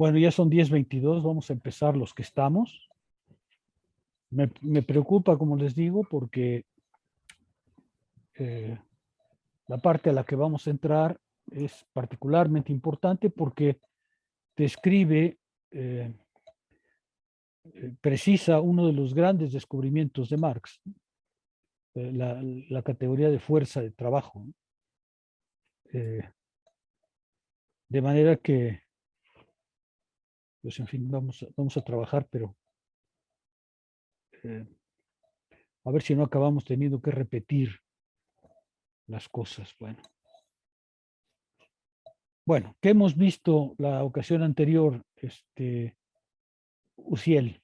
Bueno, ya son 10:22, vamos a empezar los que estamos. Me preocupa, como les digo, porque eh, la parte a la que vamos a entrar es particularmente importante porque describe, eh, precisa uno de los grandes descubrimientos de Marx, la categoría de fuerza de trabajo, ¿no? De manera que, pues en fin, vamos a trabajar, pero eh, a ver si no acabamos teniendo que repetir las cosas. Bueno, ¿qué hemos visto la ocasión anterior, Uciel?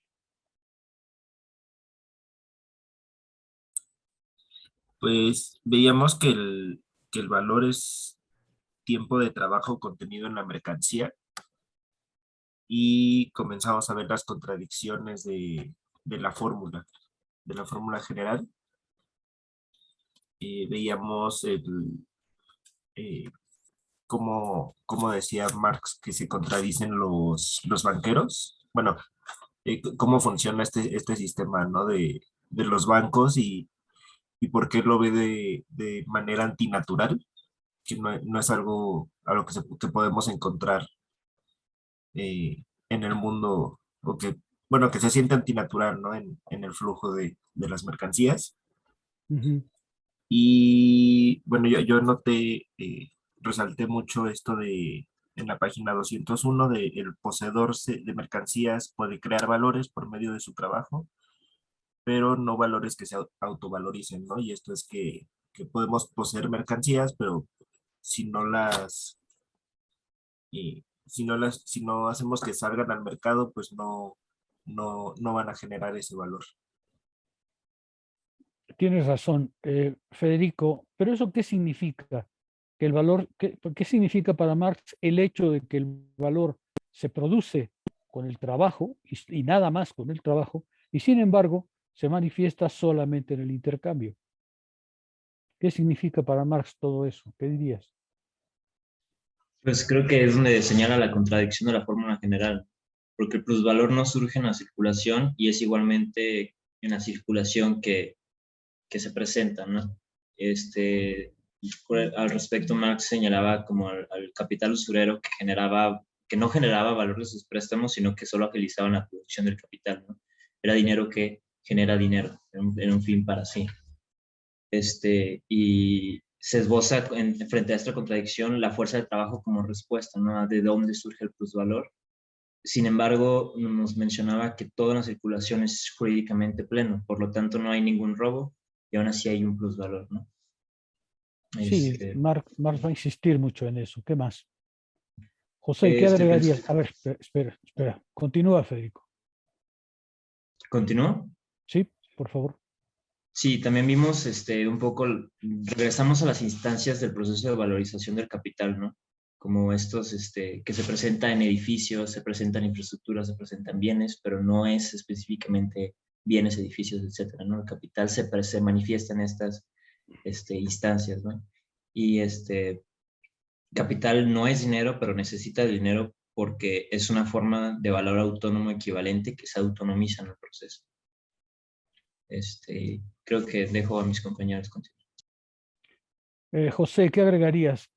Pues veíamos que el valor es tiempo de trabajo contenido en la mercancía y comenzamos a ver las contradicciones de de la fórmula general. Veíamos eh, cómo decía Marx que se contradicen los banqueros. Bueno, cómo funciona este sistema, ¿no? De los bancos y por qué lo ve de manera antinatural, que no es algo a lo que podemos encontrar en el mundo, o que, bueno, que se siente antinatural, ¿no? En el flujo de las mercancías. Ujú. Y bueno, yo noté, resalté mucho esto en la página 201 de el poseedor de mercancías puede crear valores por medio de su trabajo, pero no valores que se autovaloricen, ¿no? Y esto es que podemos poseer mercancías, pero si no si no hacemos que salgan al mercado, pues no van a generar ese valor. Tienes razón, Federico, pero ¿eso qué significa? Que el valor, ¿qué significa para Marx el hecho de que el valor se produce con el trabajo y nada más con el trabajo, y sin embargo se manifiesta solamente en el intercambio? ¿Qué significa para Marx todo eso? ¿Qué dirías? Pues creo que es donde señala la contradicción de la fórmula general, porque el plusvalor no surge en la circulación y es igualmente en la circulación que se presenta, ¿no? Al respecto, Marx señalaba como al capital usurero que no generaba valor de sus préstamos, sino que solo agilizaba la producción del capital, ¿no? Era dinero que genera dinero, en un fin para sí. Y se esboza frente a esta contradicción la fuerza de trabajo como respuesta, ¿no? ¿De dónde surge el plusvalor? Sin embargo, nos mencionaba que toda la circulación es jurídicamente pleno, por lo tanto no hay ningún robo y aún así hay un plusvalor, ¿no? Sí, Marx va a insistir mucho en eso. ¿Qué más? José, ¿qué Pues, agregarías? A ver, espera. Continúa, Federico. ¿continúo? Sí, por favor. Sí, también vimos un poco, regresamos a las instancias del proceso de valorización del capital, ¿no? Como estos que se presentan en edificios, se presentan infraestructuras, se presentan bienes, pero no es específicamente bienes, edificios, etcétera, ¿no? El capital se manifiesta en estas instancias, ¿no? Y capital no es dinero, pero necesita dinero porque es una forma de valor autónomo equivalente que se autonomiza en el proceso. Creo que dejo a mis compañeros continuar. José, ¿qué agregarías?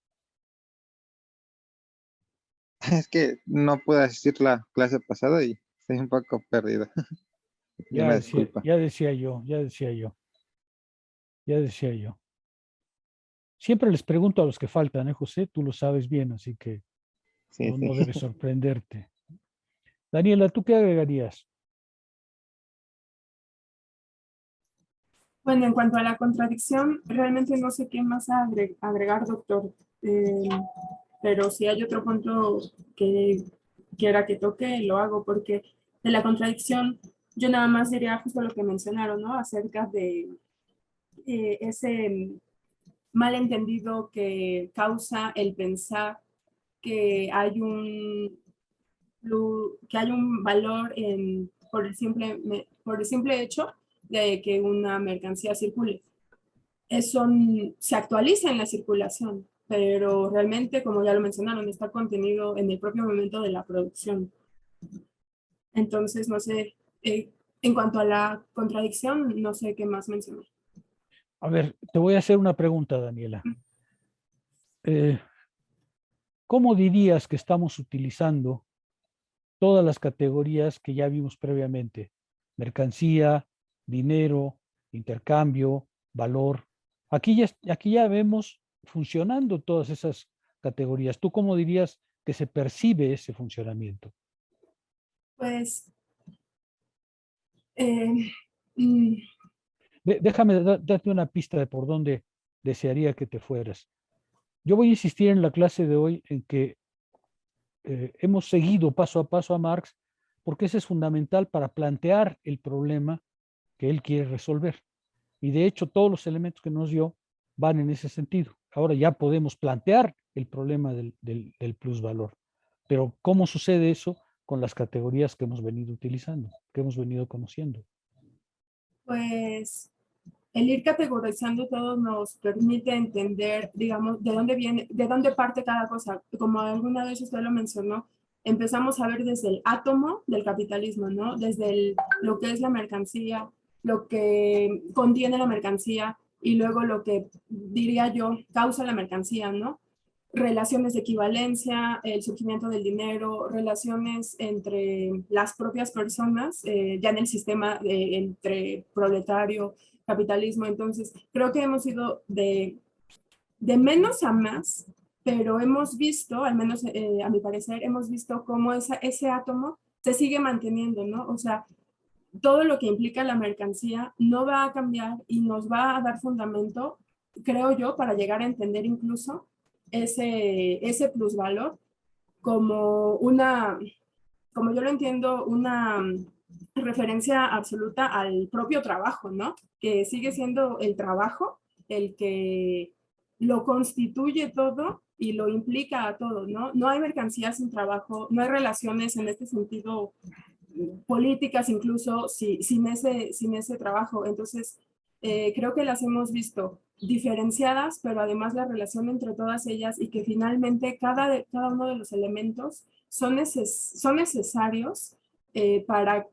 Es que no pude asistir la clase pasada y estoy un poco perdido. Y Ya una decía, disculpa. ya decía yo, ya decía yo, ya decía yo. Siempre les pregunto a los que faltan, José? Tú lo sabes bien, así que Sí, no sí. debe sorprenderte. Daniela, ¿tú qué agregarías? Bueno, en cuanto a la contradicción, realmente no sé qué más agregar, doctor. Eh, pero si hay otro punto que quiera que toque, lo hago, porque de la contradicción, yo nada más diría justo lo que mencionaron, ¿no? Acerca de ese malentendido que causa el pensar que hay que hay un valor por el simple hecho de que una mercancía circule. Eso se actualiza en la circulación, pero realmente, como ya lo mencionaron, está contenido en el propio momento de la producción. Entonces, no sé, en cuanto a la contradicción, no sé qué más mencionar. A ver, te voy a hacer una pregunta, Daniela. ¿Cómo dirías que estamos utilizando todas las categorías que ya vimos previamente? Mercancía, dinero, intercambio, valor. Aquí ya vemos funcionando todas esas categorías. ¿Tú cómo dirías que se percibe ese funcionamiento? Pues, mm, Déjame darte una pista de por dónde desearía que te fueras. Yo voy a insistir en la clase de hoy en que hemos seguido paso a paso a Marx porque ese es fundamental para plantear el problema que él quiere resolver. Y de hecho, todos los elementos que nos dio van en ese sentido. Ahora ya podemos plantear el problema del plusvalor. Pero ¿cómo sucede eso con las categorías que hemos venido utilizando, que hemos venido conociendo? pues el ir categorizando todo nos permite entender, digamos, de dónde viene, de dónde parte cada cosa. Como alguna vez usted lo mencionó, empezamos a ver desde el átomo del capitalismo, ¿no? Desde lo que es la mercancía, lo que contiene la mercancía y luego lo que, diría yo, causa la mercancía, ¿no? Relaciones de equivalencia, el surgimiento del dinero, relaciones entre las propias personas, ya en el sistema entre proletario, capitalismo. Entonces, creo que hemos ido de menos a más, pero hemos visto, al menos a mi parecer, hemos visto cómo ese átomo se sigue manteniendo, ¿no? O sea, todo lo que implica la mercancía no va a cambiar y nos va a dar fundamento, creo yo, para llegar a entender incluso ese plusvalor como una, como yo lo entiendo, una referencia absoluta al propio trabajo, ¿no? Que sigue siendo el trabajo el que lo constituye todo y lo implica a todo, ¿no? No hay mercancía sin trabajo, no hay relaciones en este sentido políticas incluso sin ese trabajo. Entonces, creo que las hemos visto diferenciadas, pero además la relación entre todas ellas y que finalmente cada uno de los elementos son necesarios para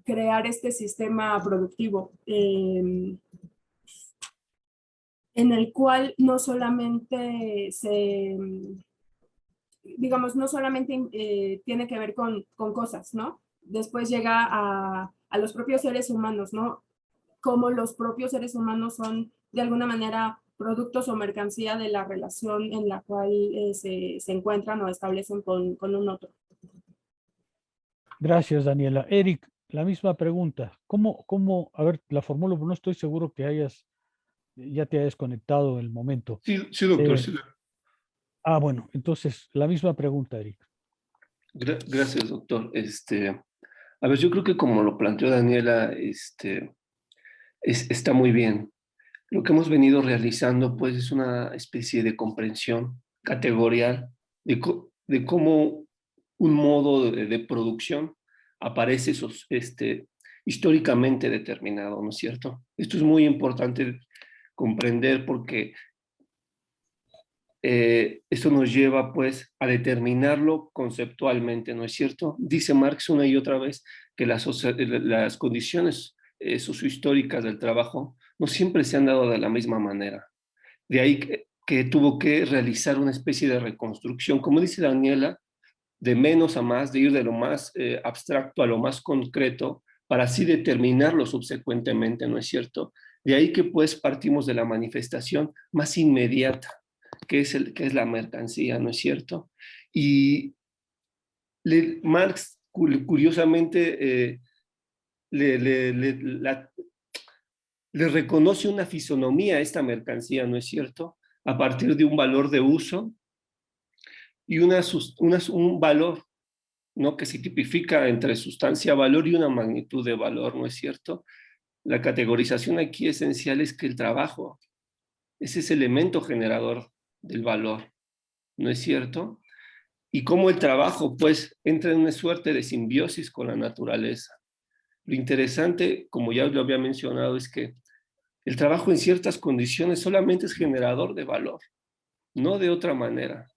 crear este sistema productivo en el cual no solamente digamos, no solamente tiene que ver con cosas, ¿no? Después llega a los propios seres humanos, ¿no? Como los propios seres humanos son de alguna manera productos o mercancía de la relación en la cual se encuentran o establecen con un otro. Gracias, Daniela. Eric, la misma pregunta. A ver, la formulo, pero no estoy seguro que ya te hayas conectado en el momento. Sí, sí, doctor. Sí. Bueno, entonces, la misma pregunta, Eric. Gracias, doctor. A ver, yo creo que como lo planteó Daniela, está muy bien. Lo que hemos venido realizando, pues, es una especie de comprensión categorial de cómo un modo de producción aparece históricamente determinado, ¿no es cierto? Esto es muy importante comprender porque esto nos lleva, pues, a determinarlo conceptualmente, ¿no es cierto? Dice Marx una y otra vez que las condiciones sociohistóricas del trabajo no siempre se han dado de la misma manera. De ahí que tuvo que realizar una especie de reconstrucción, como dice Daniela, de menos a más, de ir de lo más abstracto a lo más concreto, para así determinarlo subsecuentemente, ¿no es cierto? De ahí que pues partimos de la manifestación más inmediata, que es la mercancía, ¿no es cierto? Y Marx, curiosamente, le reconoce una fisonomía a esta mercancía, ¿no es cierto? A partir de un valor de uso y un valor, ¿no? Que se tipifica entre sustancia, valor y una magnitud de valor, ¿no es cierto? La categorización aquí esencial es que el trabajo es ese elemento generador del valor, ¿no es cierto? Y cómo el trabajo, pues, entra en una suerte de simbiosis con la naturaleza. Lo interesante, como ya lo había mencionado, es que el trabajo en ciertas condiciones solamente es generador de valor. no de otra manera.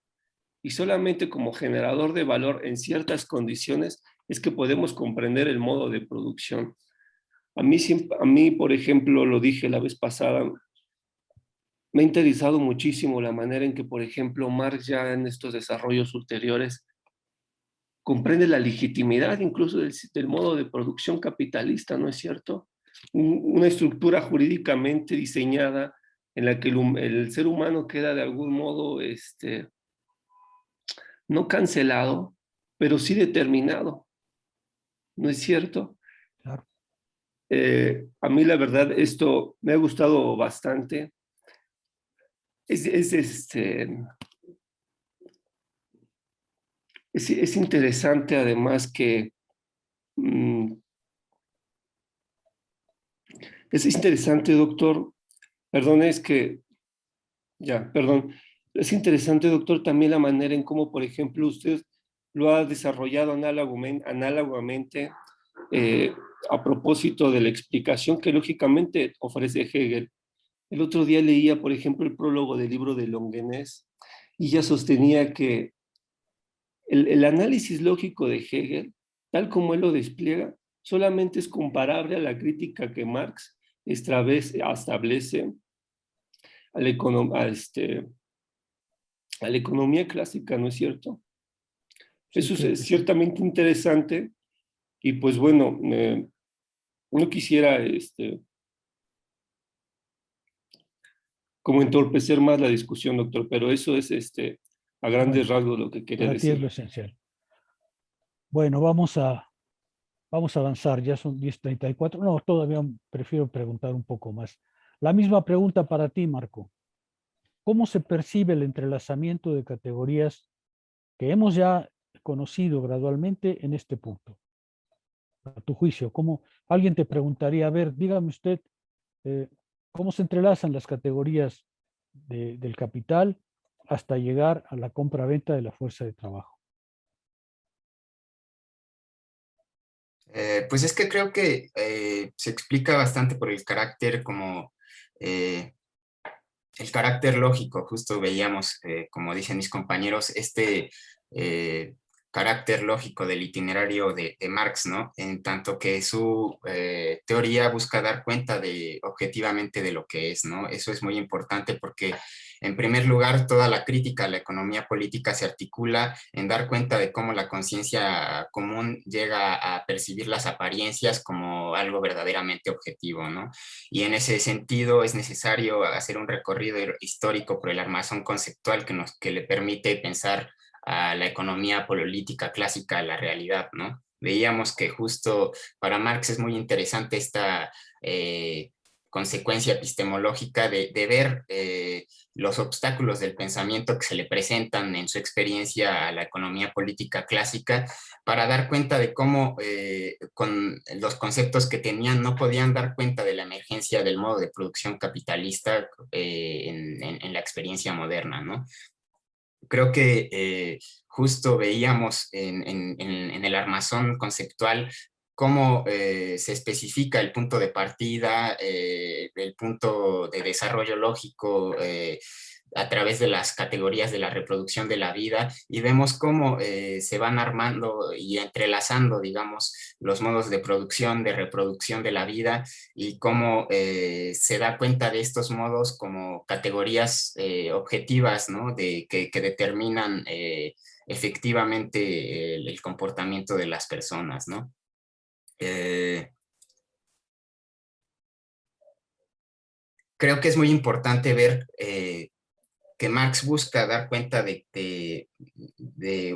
Y solamente como generador de valor en ciertas condiciones es que podemos comprender el modo de producción. A mí, por ejemplo, lo dije la vez pasada, me ha interesado muchísimo la manera en que, por ejemplo, Marx ya en estos desarrollos ulteriores comprende la legitimidad incluso del modo de producción capitalista, ¿no es cierto? Una estructura jurídicamente diseñada en la que el ser humano queda de algún modo no cancelado, pero sí determinado, ¿no es cierto? Claro. A mí la verdad esto me ha gustado bastante. Es interesante además que es interesante, doctor, perdón, es interesante, doctor, también la manera en cómo, por ejemplo, usted lo ha desarrollado análogamente a propósito de la explicación que lógicamente ofrece Hegel. El otro día leía, por ejemplo, el prólogo del libro de Longuenés y ya sostenía que el análisis lógico de Hegel, tal como él lo despliega, solamente es comparable a la crítica que Marx establece a la economía clásica, ¿no es cierto? Eso es ciertamente interesante y pues bueno, no quisiera como entorpecer más la discusión, doctor, pero eso es a grandes rasgos lo que quería Para ti es lo decir. esencial. Bueno, vamos a avanzar, ya son 10:34. No, todavía prefiero preguntar un poco más. La misma pregunta para ti, Marco. ¿Cómo se percibe el entrelazamiento de categorías que hemos ya conocido gradualmente en este punto? A tu juicio, ¿cómo alguien te preguntaría, a ver, dígame usted, cómo se entrelazan las categorías del capital hasta llegar a la compra-venta de la fuerza de trabajo? Pues es que creo que se explica bastante por el carácter como el carácter lógico. Justo veíamos, como dicen mis compañeros, carácter lógico del itinerario de Marx, ¿no? En tanto que su teoría busca dar cuenta objetivamente de lo que es, ¿no? Eso es muy importante porque, en primer lugar, toda la crítica a la economía política se articula en dar cuenta de cómo la conciencia común llega a percibir las apariencias como algo verdaderamente objetivo, ¿no? Y en ese sentido es necesario hacer un recorrido histórico por el armazón conceptual que le permite pensar a la economía política clásica a la realidad, ¿no? Veíamos que justo para Marx es muy interesante esta consecuencia epistemológica de ver los obstáculos del pensamiento que se le presentan en su experiencia a la economía política clásica para dar cuenta de cómo con los conceptos que tenían no podían dar cuenta de la emergencia del modo de producción capitalista en la experiencia moderna, ¿no? Creo que justo veíamos en el armazón conceptual cómo se especifica el punto de partida, el punto de desarrollo lógico a través de las categorías de la reproducción de la vida, y vemos cómo se van armando y entrelazando, digamos, los modos de producción, de reproducción de la vida, y cómo se da cuenta de estos modos como categorías objetivas, ¿no? Que determinan efectivamente el comportamiento de las personas, ¿no? Creo que es muy importante ver que Marx busca dar cuenta de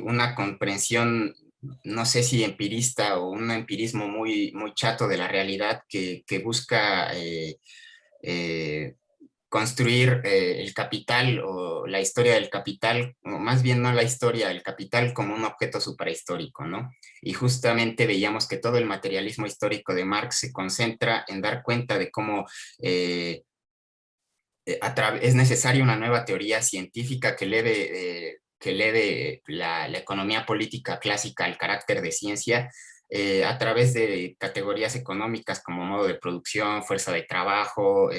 una comprensión, no sé si empirista o un empirismo muy, muy chato de la realidad, que busca construir el capital o la historia del capital, o más bien no la historia del capital, como un objeto suprahistórico, ¿no? Y justamente veíamos que todo el materialismo histórico de Marx se concentra en dar cuenta de cómo es necesaria una nueva teoría científica que eleve la economía política clásica al carácter de ciencia, a través de categorías económicas como modo de producción, fuerza de trabajo,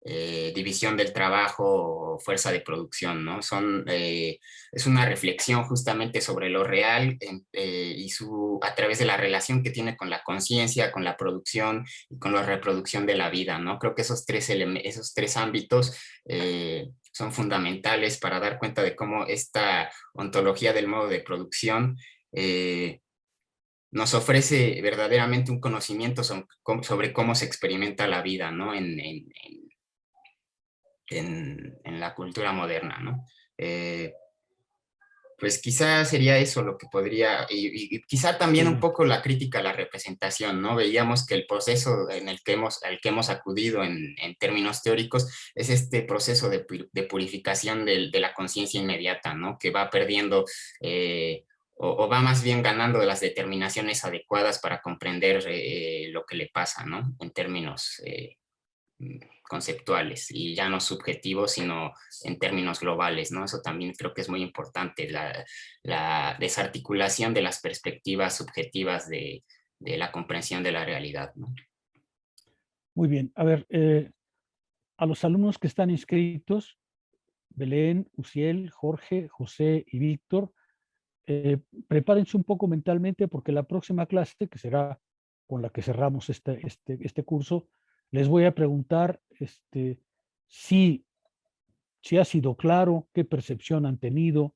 división del trabajo o fuerza de producción, ¿no? Es una reflexión justamente sobre lo real y a través de la relación que tiene con la conciencia, con la producción y con la reproducción de la vida, ¿no? Creo que esos tres ámbitos son fundamentales para dar cuenta de cómo esta ontología del modo de producción nos ofrece verdaderamente un conocimiento sobre cómo se experimenta la vida, ¿no? En la cultura moderna, ¿no? Pues quizá sería eso lo que podría, y quizá también un poco la crítica a la representación, ¿no? Veíamos que el proceso al que hemos acudido en términos teóricos es este proceso de purificación de la conciencia inmediata, ¿no? Que va perdiendo o va más bien ganando de las determinaciones adecuadas para comprender lo que le pasa, ¿no? En términos conceptuales y ya no subjetivos, sino en términos globales, ¿no? Eso también creo que es muy importante, la desarticulación de las perspectivas subjetivas de la comprensión de la realidad, ¿no? Muy bien. A ver, a los alumnos que están inscritos, Belén, Uciel, Jorge, José y Víctor, prepárense un poco mentalmente porque la próxima clase, que será con la que cerramos este curso, les voy a preguntar si ha sido claro, qué percepción han tenido,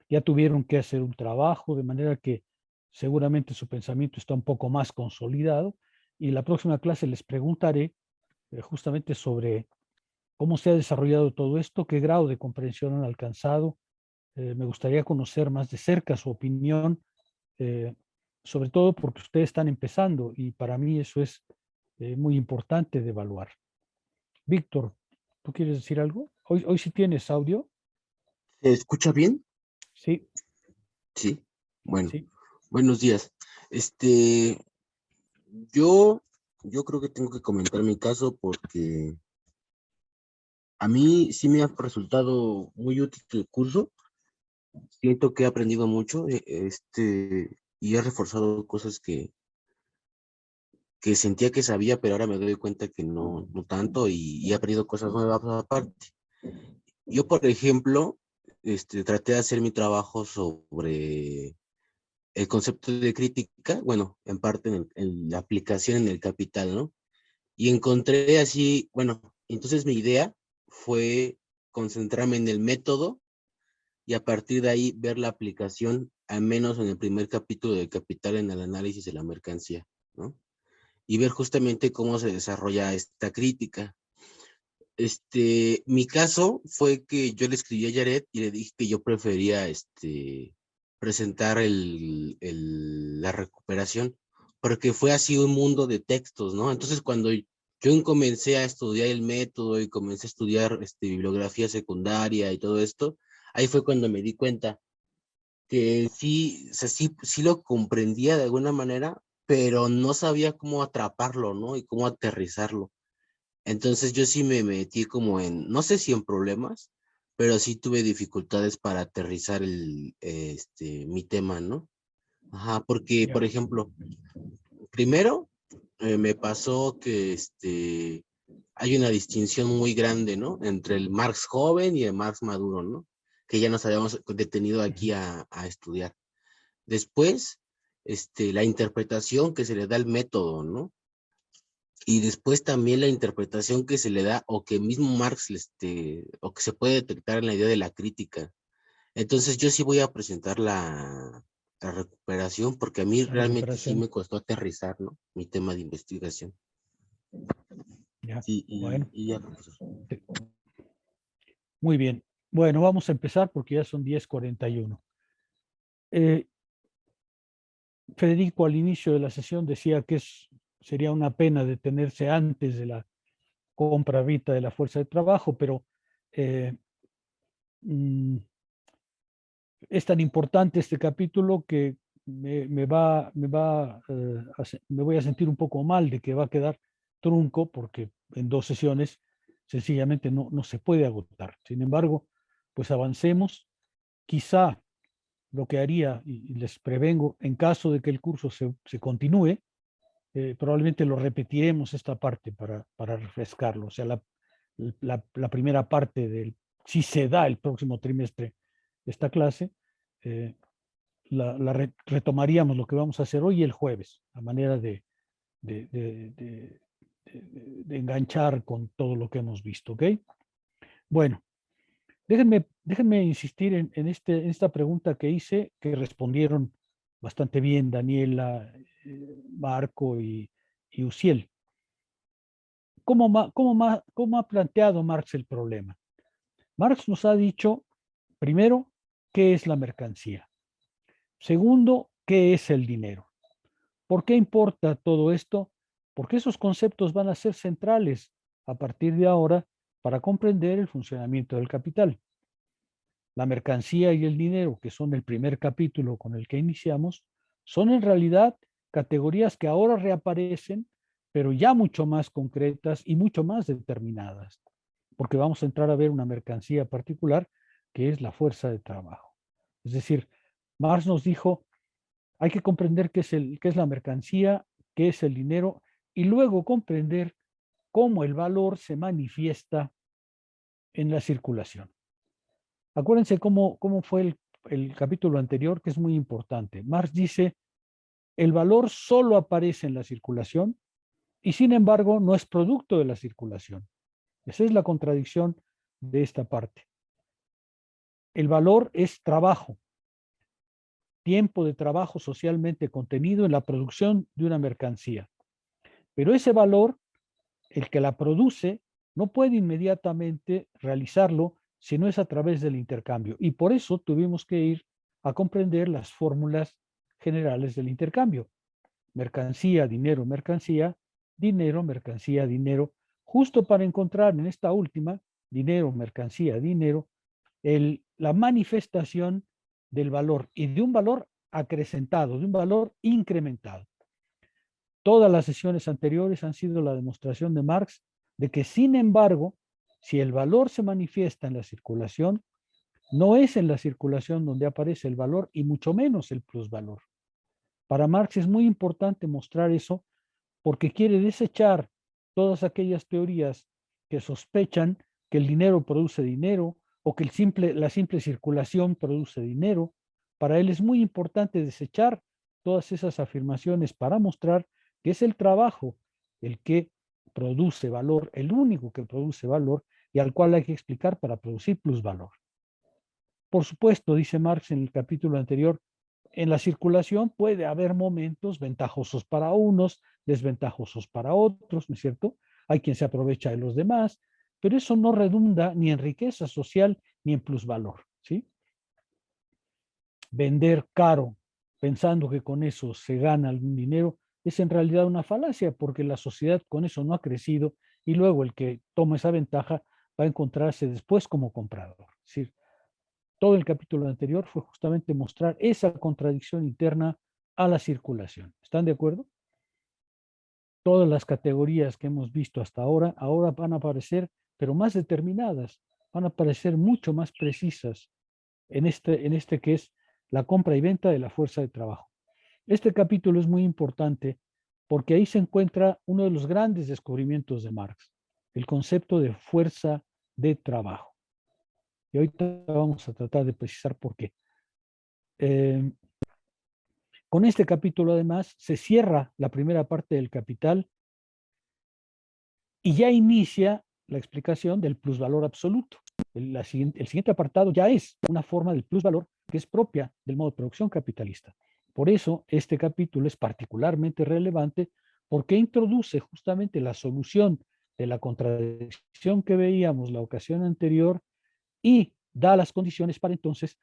ya tuvieron que hacer un trabajo, de manera que seguramente su pensamiento está un poco más consolidado, y en la próxima clase les preguntaré justamente sobre cómo se ha desarrollado todo esto, qué grado de comprensión han alcanzado. Me gustaría conocer más de cerca su opinión, sobre todo porque ustedes están empezando y para mí eso es muy importante de evaluar. Víctor, ¿tú quieres decir algo? Hoy sí tienes audio. ¿Se escucha bien? Sí. Sí. Bueno, Sí. buenos días. Yo creo que tengo que comentar mi caso porque a mí sí me ha resultado muy útil el curso. Siento que he aprendido mucho, y he reforzado cosas que sentía que sabía, pero ahora me doy cuenta que no tanto, y he aprendido cosas nuevas aparte. Yo, por ejemplo, traté de hacer mi trabajo sobre el concepto de crítica, bueno, en parte en la aplicación en el capital, ¿no? Y encontré así, bueno, entonces mi idea fue concentrarme en el método y a partir de ahí ver la aplicación, al menos en el primer capítulo de Capital, en el análisis de la mercancía, ¿no? Y ver justamente cómo se desarrolla esta crítica. Mi caso fue que yo le escribí a Yaret y le dije que yo prefería presentar la recuperación, porque fue así un mundo de textos, ¿no? Entonces cuando yo comencé a estudiar el método y comencé a estudiar bibliografía secundaria y todo esto, ahí fue cuando me di cuenta que sí, o sea, sí lo comprendía de alguna manera, pero no sabía cómo atraparlo, ¿no? Y cómo aterrizarlo. Entonces yo sí me metí como no sé si en problemas, pero sí tuve dificultades para aterrizar mi tema, ¿no? Ajá, porque, por ejemplo, primero me pasó que hay una distinción muy grande, ¿no? Entre el Marx joven y el Marx maduro, ¿no? Que ya nos habíamos detenido aquí a estudiar. Después, la interpretación que se le da al método, ¿no? Y después también la interpretación que se le da o que mismo Marx, o que se puede detectar en la idea de la crítica. Entonces yo sí voy a presentar la recuperación porque a mí realmente sí me costó aterrizar, ¿no? Mi tema de investigación. Ya. Sí, Bueno. y ya, profesor. Muy bien. Bueno, vamos a empezar porque ya son 10:41. Federico al inicio de la sesión decía que sería una pena detenerse antes de la compra ahorita de la fuerza de trabajo, pero es tan importante este capítulo que me voy a sentir un poco mal de que va a quedar trunco porque en 2 sesiones sencillamente no se puede agotar. Sin embargo, pues avancemos. Quizá lo que haría, y les prevengo, en caso de que el curso se continúe, probablemente lo repetiremos esta parte para refrescarlo. O sea, la primera parte del, si se da el próximo trimestre esta clase, retomaríamos lo que vamos a hacer hoy y el jueves, a manera de enganchar con todo lo que hemos visto, ¿ok? Bueno, déjenme insistir en esta pregunta que hice, que respondieron bastante bien Daniela, Marco y Uciel. ¿Cómo ha planteado Marx el problema? Marx nos ha dicho, primero, ¿qué es la mercancía? Segundo, ¿qué es el dinero? ¿Por qué importa todo esto? Porque esos conceptos van a ser centrales a partir de ahora para comprender el funcionamiento del capital. La mercancía y el dinero, que son el primer capítulo con el que iniciamos, son en realidad categorías que ahora reaparecen, pero ya mucho más concretas y mucho más determinadas, porque vamos a entrar a ver una mercancía particular que es la fuerza de trabajo. Es decir, Marx nos dijo, hay que comprender qué es la mercancía, qué es el dinero, y luego comprender cómo el valor se manifiesta en la circulación. Acuérdense cómo fue el capítulo anterior, que es muy importante. Marx dice, el valor solo aparece en la circulación y sin embargo no es producto de la circulación. Esa es la contradicción de esta parte. El valor es trabajo, tiempo de trabajo socialmente contenido en la producción de una mercancía. Pero ese valor, el que la produce, no puede inmediatamente realizarlo si no es a través del intercambio. Y por eso tuvimos que ir a comprender las fórmulas generales del intercambio. Mercancía, dinero, mercancía, dinero, mercancía, dinero, justo para encontrar en esta última, dinero, mercancía, dinero, la manifestación del valor y de un valor acrecentado, de un valor incrementado. Todas las sesiones anteriores han sido la demostración de Marx de que, sin embargo, si el valor se manifiesta en la circulación, no es en la circulación donde aparece el valor y mucho menos el plusvalor. Para Marx es muy importante mostrar eso porque quiere desechar todas aquellas teorías que sospechan que el dinero produce dinero o que la simple circulación produce dinero. Para él es muy importante desechar todas esas afirmaciones para mostrar que es el trabajo el que produce valor, el único que produce valor y al cual hay que explicar para producir plusvalor. Por supuesto, dice Marx en el capítulo anterior, en la circulación puede haber momentos ventajosos para unos, desventajosos para otros, ¿no es cierto? Hay quien se aprovecha de los demás, pero eso no redunda ni en riqueza social ni en plusvalor, ¿sí? Vender caro pensando que con eso se gana algún dinero es en realidad una falacia porque la sociedad con eso no ha crecido y luego el que toma esa ventaja va a encontrarse después como comprador. Es decir, todo el capítulo anterior fue justamente mostrar esa contradicción interna a la circulación. ¿Están de acuerdo? Todas las categorías que hemos visto hasta ahora van a aparecer, pero más determinadas, van a aparecer mucho más precisas en este que es la compra y venta de la fuerza de trabajo. Este capítulo es muy importante porque ahí se encuentra uno de los grandes descubrimientos de Marx, el concepto de fuerza de trabajo. Y ahorita vamos a tratar de precisar por qué. Con este capítulo, además, se cierra la primera parte del capital y ya inicia la explicación del plusvalor absoluto. El siguiente apartado ya es una forma del plusvalor que es propia del modo de producción capitalista. Por eso, este capítulo es particularmente relevante porque introduce justamente la solución de la contradicción que veíamos la ocasión anterior y da las condiciones para entonces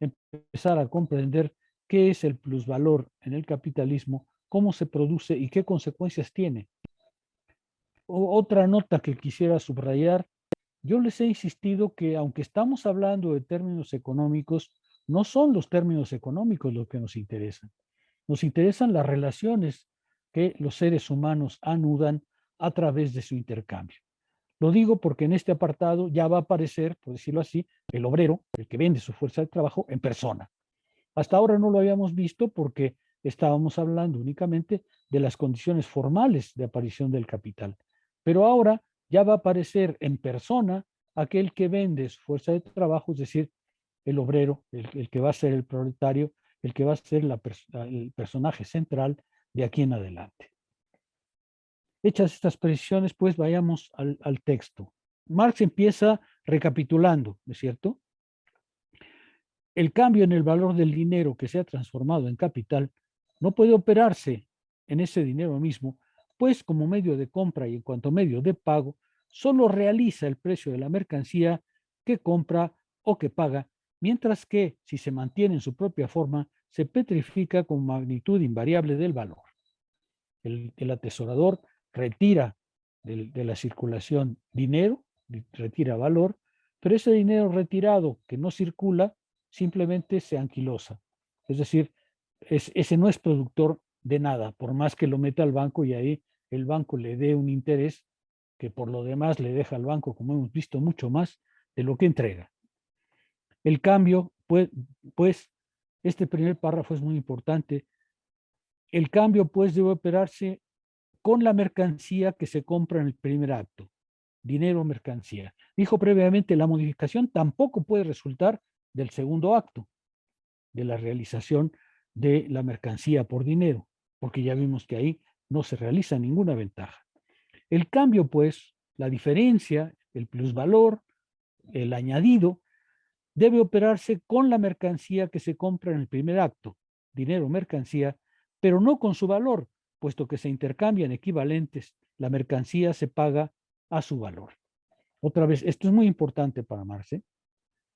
empezar a comprender qué es el plusvalor en el capitalismo, cómo se produce y qué consecuencias tiene. Otra nota que quisiera subrayar, yo les he insistido que aunque estamos hablando de términos económicos, no son los términos económicos los que nos interesan. Nos interesan las relaciones que los seres humanos anudan a través de su intercambio. Lo digo porque en este apartado ya va a aparecer, por decirlo así, el obrero, el que vende su fuerza de trabajo en persona. Hasta ahora no lo habíamos visto porque estábamos hablando únicamente de las condiciones formales de aparición del capital. Pero ahora ya va a aparecer en persona aquel que vende su fuerza de trabajo, es decir, el obrero, el que va a ser el proletario, el que va a ser el personaje central de aquí en adelante. Hechas estas precisiones, pues vayamos al texto. Marx empieza recapitulando, ¿no es cierto? El cambio en el valor del dinero que se ha transformado en capital no puede operarse en ese dinero mismo, pues como medio de compra y en cuanto medio de pago, solo realiza el precio de la mercancía que compra o que paga, mientras que, si se mantiene en su propia forma, se petrifica con magnitud invariable del valor. El atesorador retira de la circulación dinero, retira valor, pero ese dinero retirado que no circula simplemente se anquilosa. Es decir, ese no es productor de nada, por más que lo meta al banco y ahí el banco le dé un interés que por lo demás le deja al banco, como hemos visto, mucho más de lo que entrega. El cambio, pues este primer párrafo es muy importante. El cambio, pues, debe operarse con la mercancía que se compra en el primer acto. Dinero o mercancía. Dijo previamente, la modificación tampoco puede resultar del segundo acto, de la realización de la mercancía por dinero, porque ya vimos que ahí no se realiza ninguna ventaja. El cambio, pues, la diferencia, el plusvalor, el añadido, debe operarse con la mercancía que se compra en el primer acto, dinero o mercancía, pero no con su valor, puesto que se intercambian equivalentes, la mercancía se paga a su valor. Otra vez, esto es muy importante para Marx, ¿eh?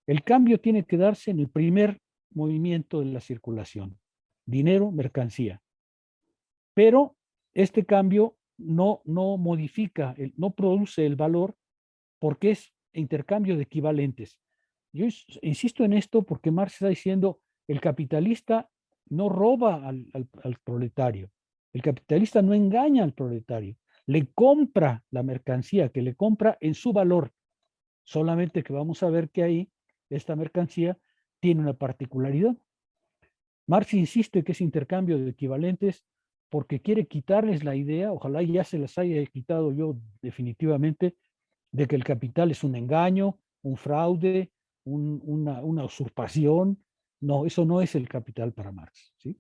El cambio tiene que darse en el primer movimiento de la circulación, dinero, mercancía. Pero este cambio no modifica, no produce el valor porque es intercambio de equivalentes. Yo insisto en esto porque Marx está diciendo, el capitalista no roba al proletario, el capitalista no engaña al proletario, le compra la mercancía que le compra en su valor, solamente que vamos a ver que ahí esta mercancía tiene una particularidad. Marx insiste que es intercambio de equivalentes porque quiere quitarles la idea, ojalá ya se las haya quitado yo definitivamente, de que el capital es un engaño, un fraude, una usurpación. No, eso no es el capital para Marx, ¿sí?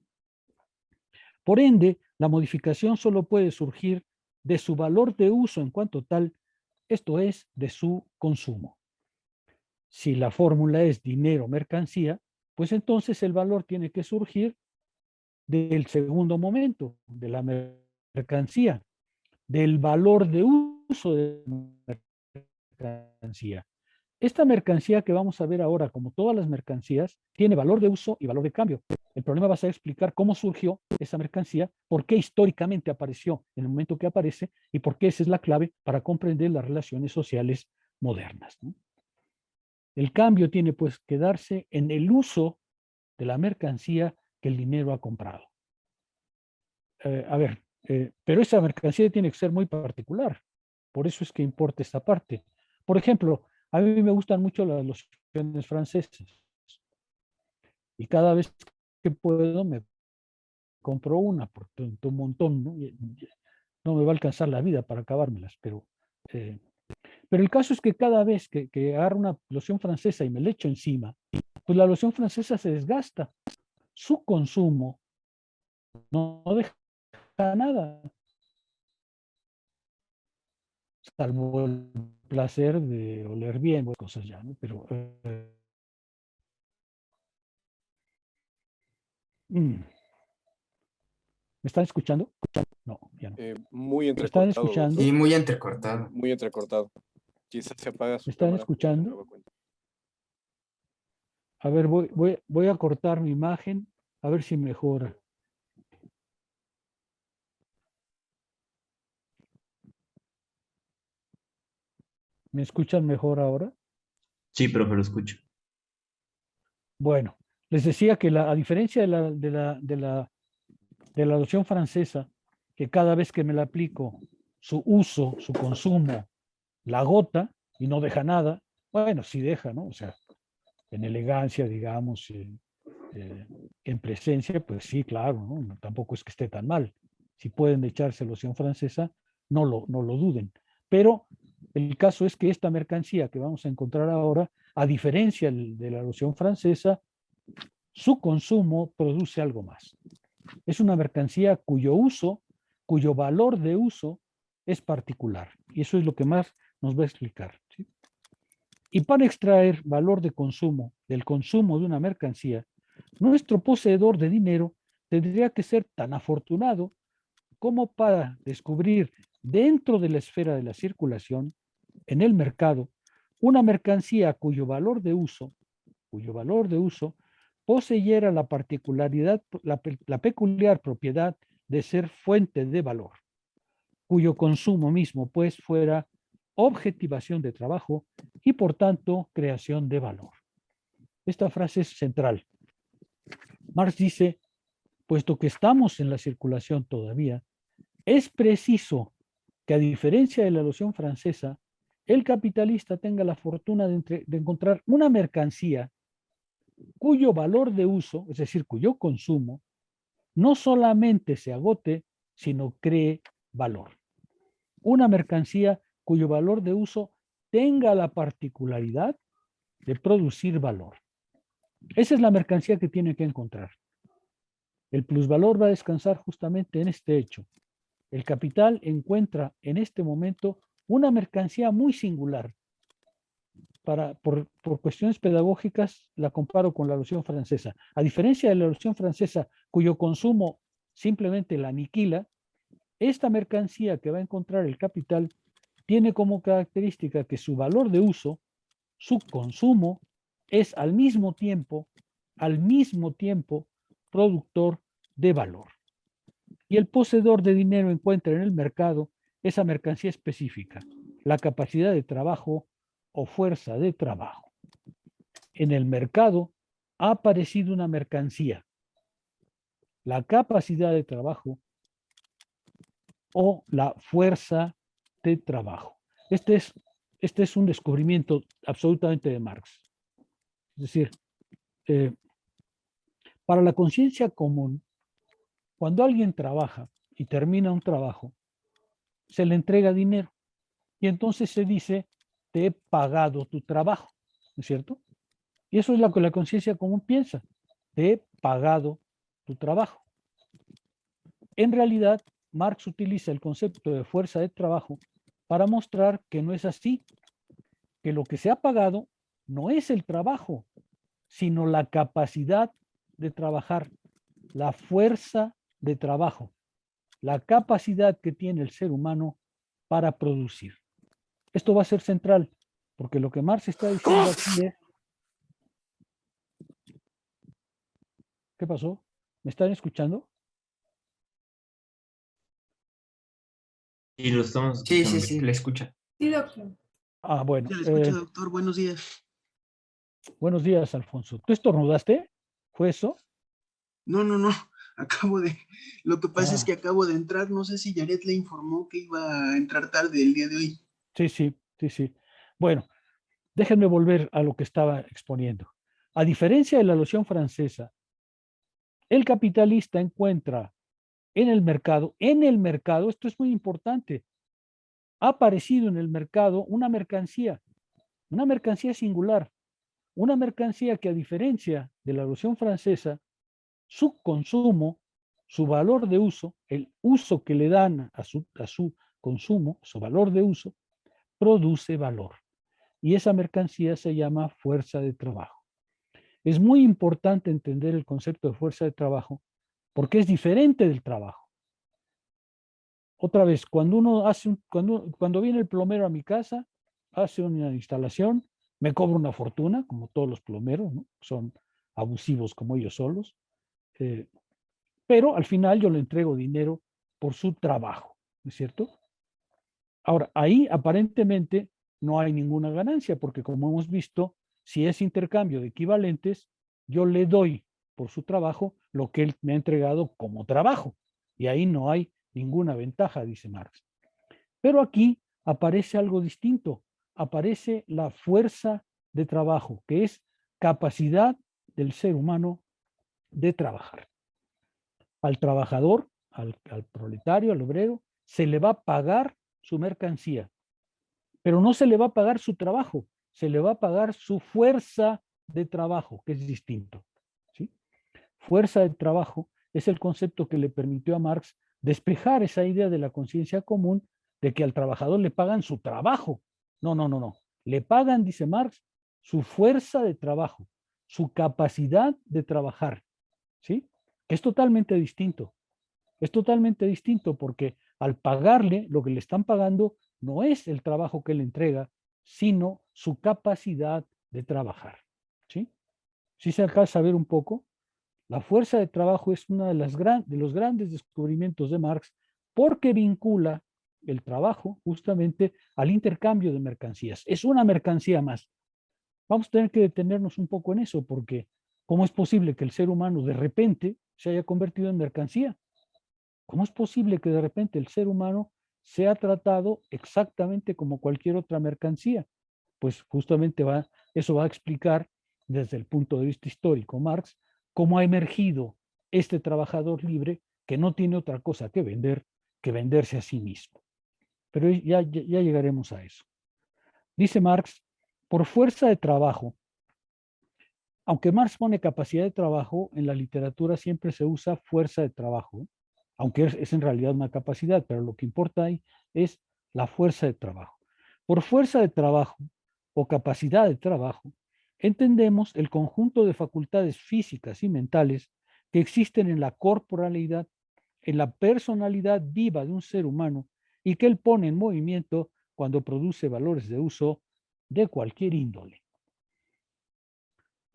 Por ende, la modificación solo puede surgir de su valor de uso en cuanto tal, esto es, de su consumo. Si la fórmula es dinero-mercancía, pues entonces el valor tiene que surgir del segundo momento, de la mercancía, del valor de uso de la mercancía. Esta mercancía que vamos a ver ahora, como todas las mercancías, tiene valor de uso y valor de cambio. El problema va a ser explicar cómo surgió esa mercancía, por qué históricamente apareció en el momento que aparece y por qué esa es la clave para comprender las relaciones sociales modernas, ¿no? El cambio tiene pues que darse en el uso de la mercancía que el dinero ha comprado. Pero esa mercancía tiene que ser muy particular. Por eso es que importa esta parte. Por ejemplo, a mí me gustan mucho las lociones francesas. Y cada vez que puedo me compro una, porque un montón, ¿no? No me va a alcanzar la vida para acabármelas, pero el caso es que cada vez que agarro una loción francesa y me la echo encima, pues la loción francesa se desgasta. Su consumo no deja nada, salvo el placer de oler bien, cosas ya, ¿no? Pero ¿me están escuchando? No, ya no. Muy ¿Me están entrecortado. escuchando? Y muy entrecortado. Muy entrecortado. Quizás se apaga su ¿Me están cámara. escuchando? A ver, voy a cortar mi imagen, a ver si mejora. ¿Me escuchan mejor ahora? Sí, profe, lo escucho. Bueno, les decía que a diferencia de la loción francesa, que cada vez que me la aplico, su uso, su consumo, la agota y no deja nada, bueno, sí deja, ¿no? O sea, en elegancia, digamos, en presencia, pues sí, claro, ¿no? Tampoco es que esté tan mal. Si pueden echarse loción francesa, no lo duden. Pero El caso es que esta mercancía que vamos a encontrar ahora, a diferencia de la Revolución Francesa, su consumo produce algo más. Es una mercancía cuyo uso, cuyo valor de uso es particular. Y eso es lo que más nos va a explicar, ¿sí? Y para extraer valor de consumo del consumo de una mercancía, nuestro poseedor de dinero tendría que ser tan afortunado como para descubrir dentro de la esfera de la circulación, en el mercado, una mercancía cuyo valor de uso poseyera la particularidad, la peculiar propiedad de ser fuente de valor, cuyo consumo mismo pues fuera objetivación de trabajo y por tanto creación de valor. Esta frase es central. Marx dice, puesto que estamos en la circulación todavía, es preciso que a diferencia de la Revolución Francesa, el capitalista tenga la fortuna de encontrar una mercancía cuyo valor de uso, es decir, cuyo consumo, no solamente se agote, sino cree valor. Una mercancía cuyo valor de uso tenga la particularidad de producir valor. Esa es la mercancía que tiene que encontrar. El plusvalor va a descansar justamente en este hecho. El capital encuentra en este momento una mercancía muy singular. Por cuestiones pedagógicas la comparo con la Revolución Francesa. A diferencia de la Revolución Francesa, cuyo consumo simplemente la aniquila, esta mercancía que va a encontrar el capital tiene como característica que su valor de uso, su consumo, es al mismo tiempo productor de valor. Y el poseedor de dinero encuentra en el mercado esa mercancía específica, la capacidad de trabajo o fuerza de trabajo. En el mercado ha aparecido una mercancía, la capacidad de trabajo o la fuerza de trabajo. Este es un descubrimiento absolutamente de Marx. Es decir, para la conciencia común, cuando alguien trabaja y termina un trabajo, se le entrega dinero y entonces se dice, te he pagado tu trabajo, ¿no es cierto? Y eso es lo que la conciencia común piensa, te he pagado tu trabajo. En realidad, Marx utiliza el concepto de fuerza de trabajo para mostrar que no es así, que lo que se ha pagado no es el trabajo, sino la capacidad de trabajar, la fuerza de trabajo, la capacidad que tiene el ser humano para producir. Esto va a ser central, porque lo que Marx está diciendo aquí es... ¿Qué pasó? ¿Me están escuchando? Y lo estamos Sí, escuchando. sí, sí, le escucha. Sí, doctor. Ah, bueno. Se le escucha, doctor. Buenos días. Buenos días, Alfonso. ¿Tú estornudaste? ¿Fue eso? No, no, no. Acabo de... Lo que pasa es Ah, que acabo de entrar. No sé si Yaret le informó que iba a entrar tarde el día de hoy. sí. Bueno, déjenme volver a lo que estaba exponiendo. A diferencia de la Revolución Francesa, el capitalista encuentra en el mercado, esto es muy importante, ha aparecido en el mercado una mercancía singular, una mercancía que a diferencia de la Revolución Francesa, su consumo, su valor de uso, el uso que le dan a su consumo, su valor de uso, produce valor. Y esa mercancía se llama fuerza de trabajo. Es muy importante entender el concepto de fuerza de trabajo porque es diferente del trabajo. Otra vez, cuando viene el plomero a mi casa, hace una instalación, me cobra una fortuna, como todos los plomeros, ¿no? Son abusivos como ellos solos, pero al final yo le entrego dinero por su trabajo, ¿no es cierto? Ahora, ahí aparentemente no hay ninguna ganancia, porque como hemos visto, si es intercambio de equivalentes, yo le doy por su trabajo lo que él me ha entregado como trabajo, y ahí no hay ninguna ventaja, dice Marx. Pero aquí aparece algo distinto, aparece la fuerza de trabajo, que es capacidad del ser humano de trabajar. Al trabajador, al proletario, al obrero, se le va a pagar su mercancía. Pero no se le va a pagar su trabajo, se le va a pagar su fuerza de trabajo, que es distinto, ¿sí? Fuerza de trabajo es el concepto que le permitió a Marx despejar esa idea de la conciencia común de que al trabajador le pagan su trabajo. No, no, no, no. Le pagan, dice Marx, su fuerza de trabajo, su capacidad de trabajar, ¿sí? Es totalmente distinto. Es totalmente distinto porque al pagarle, lo que le están pagando no es el trabajo que le entrega, sino su capacidad de trabajar, ¿sí? ¿Sí se alcanza a ver un poco? La fuerza de trabajo es uno de los grandes descubrimientos de Marx porque vincula el trabajo justamente al intercambio de mercancías. Es una mercancía más. Vamos a tener que detenernos un poco en eso porque ¿cómo es posible que el ser humano de repente se haya convertido en mercancía? ¿Cómo es posible que de repente el ser humano sea tratado exactamente como cualquier otra mercancía? Pues justamente eso va a explicar desde el punto de vista histórico Marx cómo ha emergido este trabajador libre que no tiene otra cosa que vender que venderse a sí mismo. Pero ya llegaremos a eso. Dice Marx, por fuerza de trabajo, aunque Marx pone capacidad de trabajo, en la literatura siempre se usa fuerza de trabajo, aunque es en realidad una capacidad, pero lo que importa ahí es la fuerza de trabajo. Por fuerza de trabajo o capacidad de trabajo, entendemos el conjunto de facultades físicas y mentales que existen en la corporalidad, en la personalidad viva de un ser humano y que él pone en movimiento cuando produce valores de uso de cualquier índole.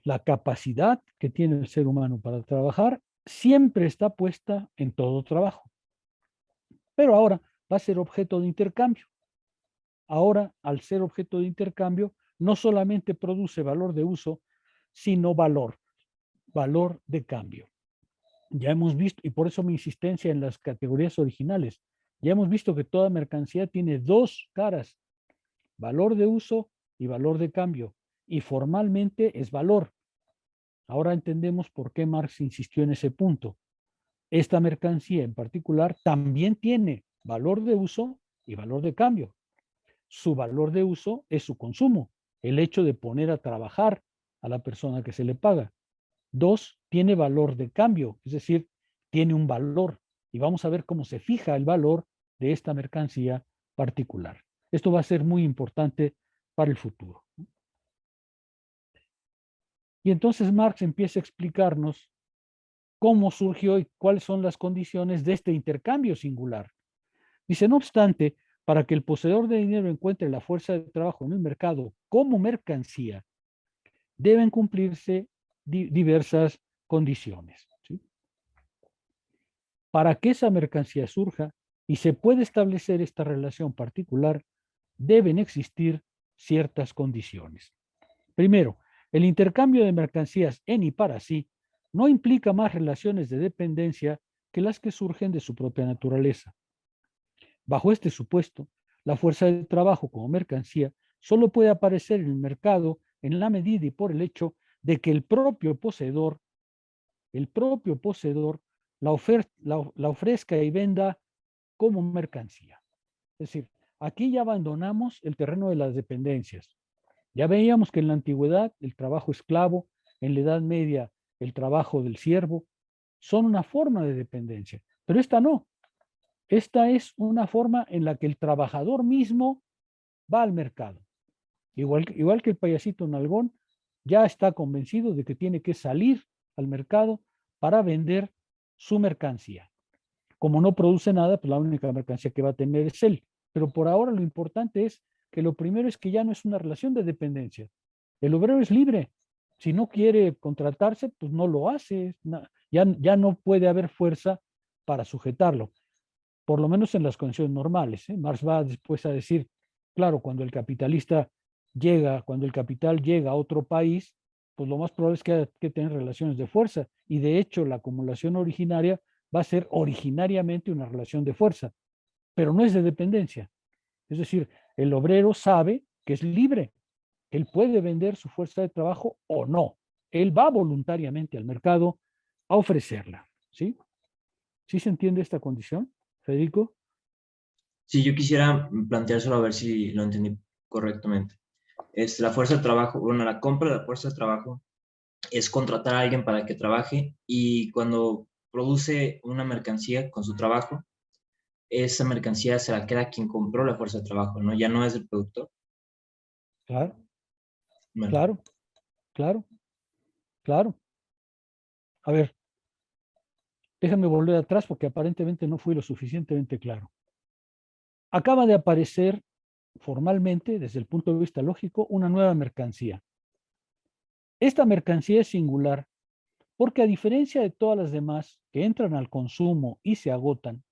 La capacidad que tiene el ser humano para trabajar siempre está puesta en todo trabajo. Pero ahora va a ser objeto de intercambio. Ahora, al ser objeto de intercambio, no solamente produce valor de uso, sino valor de cambio. Ya hemos visto, y por eso mi insistencia en las categorías originales, ya hemos visto que toda mercancía tiene dos caras, valor de uso y valor de cambio, y formalmente es valor. Ahora entendemos por qué Marx insistió en ese punto. Esta mercancía en particular también tiene valor de uso y valor de cambio. Su valor de uso es su consumo, el hecho de poner a trabajar a la persona que se le paga. Dos, tiene valor de cambio, es decir, tiene un valor. Y vamos a ver cómo se fija el valor de esta mercancía particular. Esto va a ser muy importante para el futuro. Y entonces Marx empieza a explicarnos cómo surgió y cuáles son las condiciones de este intercambio singular. Dice, no obstante, para que el poseedor de dinero encuentre la fuerza de trabajo en el mercado como mercancía, deben cumplirse diversas condiciones, ¿sí? Para que esa mercancía surja y se pueda establecer esta relación particular, deben existir ciertas condiciones. Primero, el intercambio de mercancías en y para sí no implica más relaciones de dependencia que las que surgen de su propia naturaleza. Bajo este supuesto, la fuerza de trabajo como mercancía solo puede aparecer en el mercado en la medida y por el hecho de que el propio poseedor la ofrezca y venda como mercancía. Es decir, aquí ya abandonamos el terreno de las dependencias. Ya veíamos que en la antigüedad el trabajo esclavo, en la Edad Media el trabajo del siervo, son una forma de dependencia, pero esta no. Esta es una forma en la que el trabajador mismo va al mercado. Igual que el payasito nalgón, ya está convencido de que tiene que salir al mercado para vender su mercancía. Como no produce nada, pues la única mercancía que va a tener es él. Pero por ahora lo importante es que lo primero es que ya no es una relación de dependencia. El obrero es libre. Si no quiere contratarse, pues no lo hace. Ya no puede haber fuerza para sujetarlo, por lo menos en las condiciones normales. Marx va después a decir, claro, cuando el capital llega a otro país, pues lo más probable es que haya que tener relaciones de fuerza. Y de hecho, la acumulación originaria va a ser originariamente una relación de fuerza, pero no es de dependencia. Es decir, el obrero sabe que es libre, él puede vender su fuerza de trabajo o no. Él va voluntariamente al mercado a ofrecerla. ¿Sí? ¿Sí se entiende esta condición, Federico? Sí, yo quisiera planteárselo a ver si lo entendí correctamente. La fuerza de trabajo, bueno, la compra de la fuerza de trabajo es contratar a alguien para que trabaje, y cuando produce una mercancía con su trabajo, esa mercancía se la queda quien compró la fuerza de trabajo, ¿no? Ya no es del productor. Claro, Bueno, claro, claro, claro. A ver, déjame volver atrás porque aparentemente no fui lo suficientemente claro. Acaba de aparecer formalmente, desde el punto de vista lógico, una nueva mercancía. Esta mercancía es singular porque, a diferencia de todas las demás que entran al consumo y se agotan,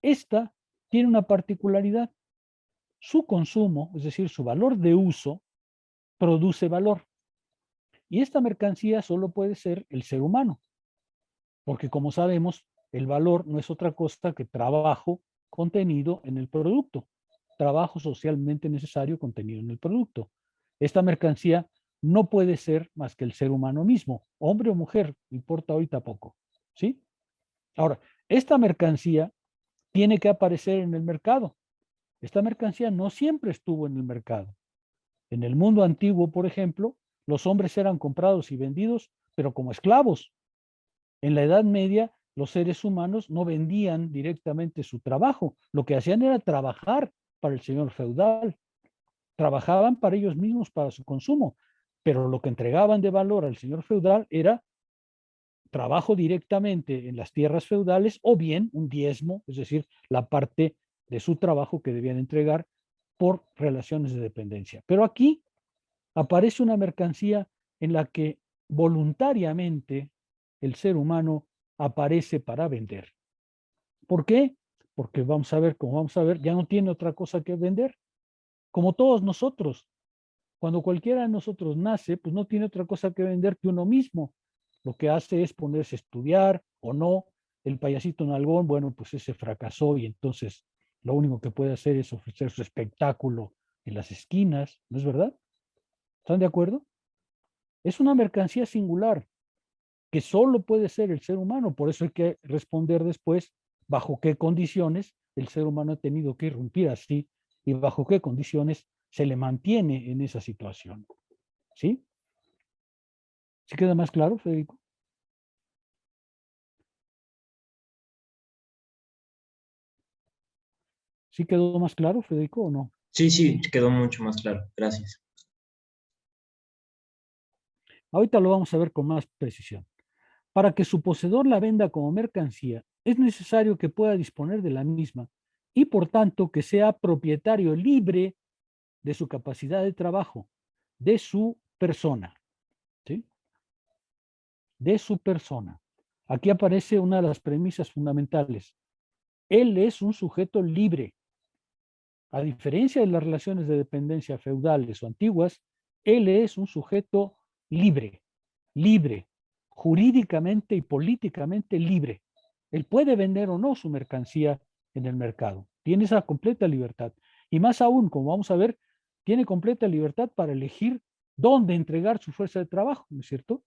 esta tiene una particularidad. Su consumo, es decir, su valor de uso, produce valor. Y esta mercancía solo puede ser el ser humano, porque, como sabemos, el valor no es otra cosa que trabajo contenido en el producto, trabajo socialmente necesario contenido en el producto. Esta mercancía no puede ser más que el ser humano mismo, hombre o mujer, no importa ahorita poco, ¿sí? Ahora, esta mercancía tiene que aparecer en el mercado. Esta mercancía no siempre estuvo en el mercado. En el mundo antiguo, por ejemplo, los hombres eran comprados y vendidos, pero como esclavos. En la Edad Media, los seres humanos no vendían directamente su trabajo. Lo que hacían era trabajar para el señor feudal. Trabajaban para ellos mismos, para su consumo, pero lo que entregaban de valor al señor feudal era trabajo directamente en las tierras feudales, o bien un diezmo, es decir, la parte de su trabajo que debían entregar por relaciones de dependencia. Pero aquí aparece una mercancía en la que voluntariamente el ser humano aparece para vender. ¿Por qué? Porque vamos a ver, como vamos a ver, ya no tiene otra cosa que vender. Como todos nosotros, cuando cualquiera de nosotros nace, pues no tiene otra cosa que vender que uno mismo. Lo que hace es ponerse a estudiar o no. El payasito nalgón, bueno, pues ese fracasó y entonces lo único que puede hacer es ofrecer su espectáculo en las esquinas, ¿no es verdad? ¿Están de acuerdo? Es una mercancía singular que solo puede ser el ser humano. Por eso hay que responder después bajo qué condiciones el ser humano ha tenido que irrumpir así y bajo qué condiciones se le mantiene en esa situación. ¿Sí? ¿Sí queda más claro, Federico? ¿Sí quedó más claro, Federico, o no? sí, sí, quedó mucho más claro. Gracias. Ahorita lo vamos a ver con más precisión. Para que su poseedor la venda como mercancía, es necesario que pueda disponer de la misma y, por tanto, que sea propietario libre de su capacidad de trabajo, de su persona. ¿Sí? De su persona. Aquí aparece una de las premisas fundamentales. Él es un sujeto libre. A diferencia de las relaciones de dependencia feudales o antiguas, él es un sujeto libre, libre, jurídicamente y políticamente libre. Él puede vender o no su mercancía en el mercado. Tiene esa completa libertad. Y más aún, como vamos a ver, tiene completa libertad para elegir dónde entregar su fuerza de trabajo, ¿no es cierto?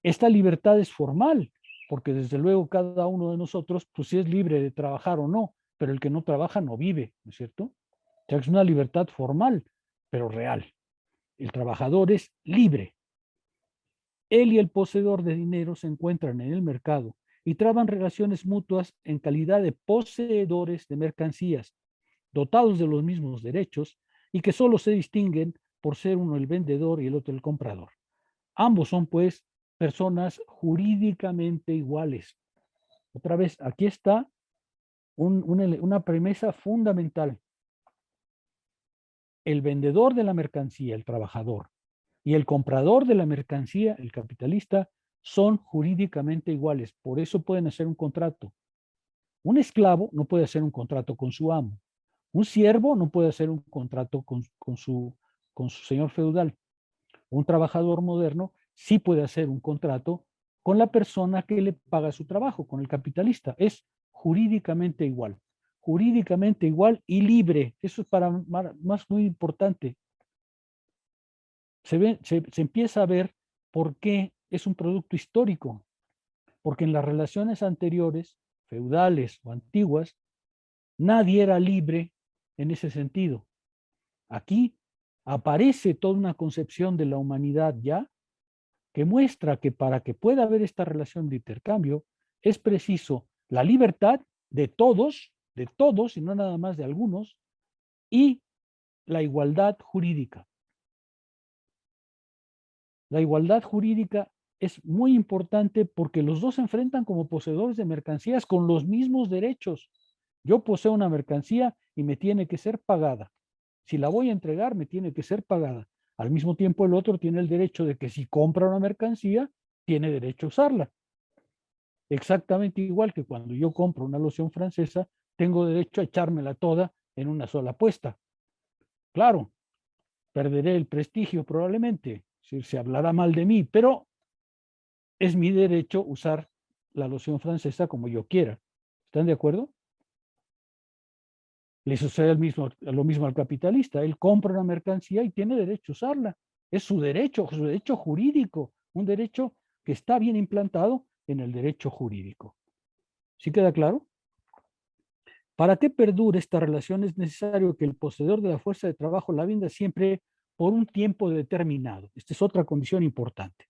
Esta libertad es formal, porque desde luego cada uno de nosotros, pues sí es libre de trabajar o no, pero el que no trabaja no vive, ¿no es cierto? O sea, es una libertad formal, pero real. El trabajador es libre. Él y el poseedor de dinero se encuentran en el mercado y traban relaciones mutuas en calidad de poseedores de mercancías, dotados de los mismos derechos y que solo se distinguen por ser uno el vendedor y el otro el comprador. Ambos son, pues, personas jurídicamente iguales. Otra vez, aquí está una premisa fundamental. El vendedor de la mercancía, el trabajador, y el comprador de la mercancía, el capitalista, son jurídicamente iguales. Por eso pueden hacer un contrato. Un esclavo no puede hacer un contrato con su amo. Un siervo no puede hacer un contrato con su señor feudal. Un trabajador moderno sí puede hacer un contrato con la persona que le paga su trabajo, con el capitalista. Es jurídicamente igual y libre. Eso es para más muy importante. Se empieza a ver por qué es un producto histórico. Porque en las relaciones anteriores, feudales o antiguas, nadie era libre en ese sentido. Aquí aparece toda una concepción de la humanidad ya que muestra que para que pueda haber esta relación de intercambio es preciso la libertad de todos, y no nada más de algunos, y la igualdad jurídica. La igualdad jurídica es muy importante porque los dos se enfrentan como poseedores de mercancías con los mismos derechos. Yo poseo una mercancía y me tiene que ser pagada. Si la voy a entregar, me tiene que ser pagada. Al mismo tiempo, el otro tiene el derecho de que si compra una mercancía, tiene derecho a usarla. Exactamente igual que cuando yo compro una loción francesa, tengo derecho a echármela toda en una sola apuesta. Claro, perderé el prestigio probablemente, se hablará mal de mí, pero es mi derecho usar la loción francesa como yo quiera. ¿Están de acuerdo? Le sucede lo mismo al capitalista. Él compra una mercancía y tiene derecho a usarla. Es su derecho jurídico, un derecho que está bien implantado en el derecho jurídico. ¿Sí queda claro? Para que perdure esta relación es necesario que el poseedor de la fuerza de trabajo la venda siempre por un tiempo determinado. Esta es otra condición importante.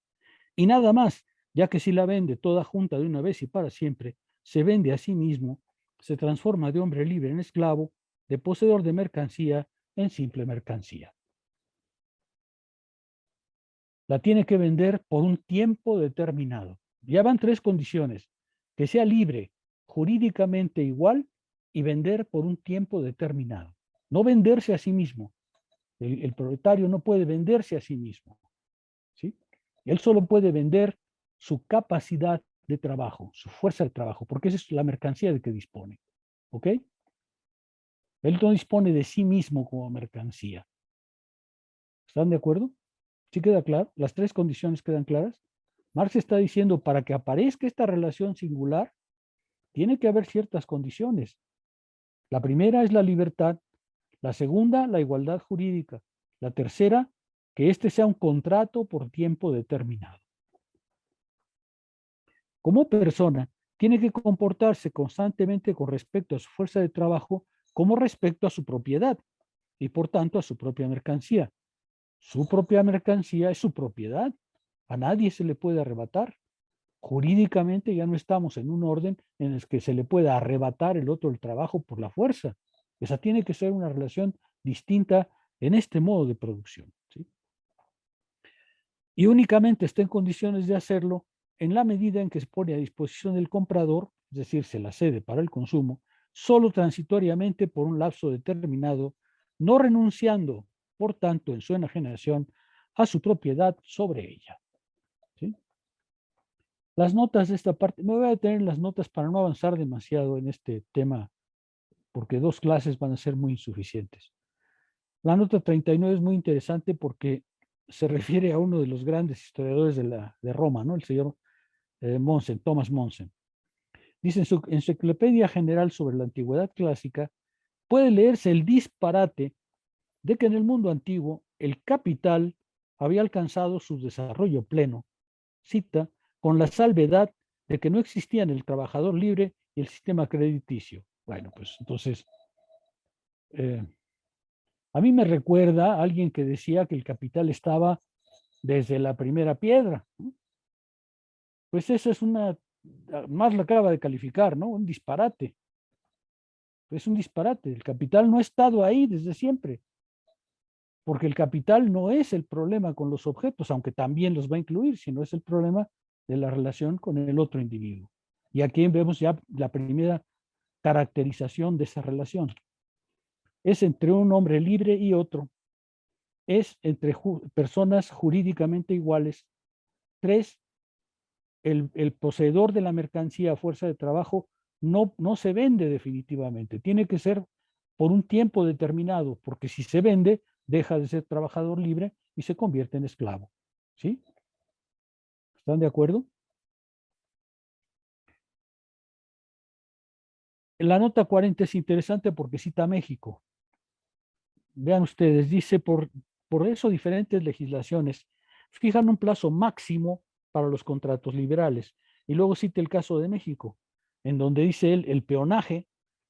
Y nada más, ya que si la vende toda junta de una vez y para siempre, se vende a sí mismo, se transforma de hombre libre en esclavo, de poseedor de mercancía en simple mercancía. La tiene que vender por un tiempo determinado. Ya van 3 condiciones: que sea libre, jurídicamente igual, y vender por un tiempo determinado. No venderse a sí mismo. El proletario no puede venderse a sí mismo, ¿sí? Él solo puede vender su capacidad de trabajo, su fuerza de trabajo, porque esa es la mercancía de que dispone. ¿Ok? Él no dispone de sí mismo como mercancía. ¿Están de acuerdo? ¿Sí queda claro? ¿Las 3 condiciones quedan claras? Marx está diciendo, para que aparezca esta relación singular, tiene que haber ciertas condiciones. La primera es la libertad, la segunda, la igualdad jurídica, la tercera, que este sea un contrato por tiempo determinado. Como persona, tiene que comportarse constantemente con respecto a su fuerza de trabajo como respecto a su propiedad y por tanto a su propia mercancía. Su propia mercancía es su propiedad. A nadie se le puede arrebatar. Jurídicamente ya no estamos en un orden en el que se le pueda arrebatar el otro el trabajo por la fuerza. Esa tiene que ser una relación distinta en este modo de producción, ¿sí? Y únicamente está en condiciones de hacerlo en la medida en que se pone a disposición del comprador, es decir, se la cede para el consumo, solo transitoriamente por un lapso determinado, no renunciando, por tanto, en su enajenación a su propiedad sobre ella. ¿Sí? Las notas de esta parte, me voy a detener en las notas para no avanzar demasiado en este tema, porque 2 clases van a ser muy insuficientes. La nota 39 es muy interesante porque se refiere a uno de los grandes historiadores de Roma, ¿no? El señor Mommsen, Thomas Mommsen. Dice en su Enciclopedia General sobre la Antigüedad Clásica, puede leerse el disparate de que en el mundo antiguo el capital había alcanzado su desarrollo pleno, cita, con la salvedad de que no existían el trabajador libre y el sistema crediticio. Bueno, pues entonces, a mí me recuerda a alguien que decía que el capital estaba desde la primera piedra, ¿no? Pues esa es una, más lo acaba de calificar, ¿no? Un disparate. Es un disparate. El capital no ha estado ahí desde siempre, porque el capital no es el problema con los objetos, aunque también los va a incluir, sino es el problema de la relación con el otro individuo. Y aquí vemos ya la primera caracterización de esa relación. Es entre un hombre libre y otro. Es entre personas jurídicamente iguales. 3, el poseedor de la mercancía a fuerza de trabajo no se vende definitivamente. Tiene que ser por un tiempo determinado, porque si se vende, deja de ser trabajador libre y se convierte en esclavo. ¿Sí? ¿Están de acuerdo? La nota 40 es interesante porque cita a México. Vean ustedes, dice, por eso diferentes legislaciones fijan un plazo máximo para los contratos liberales. Y luego cita el caso de México, en donde dice él, el peonaje.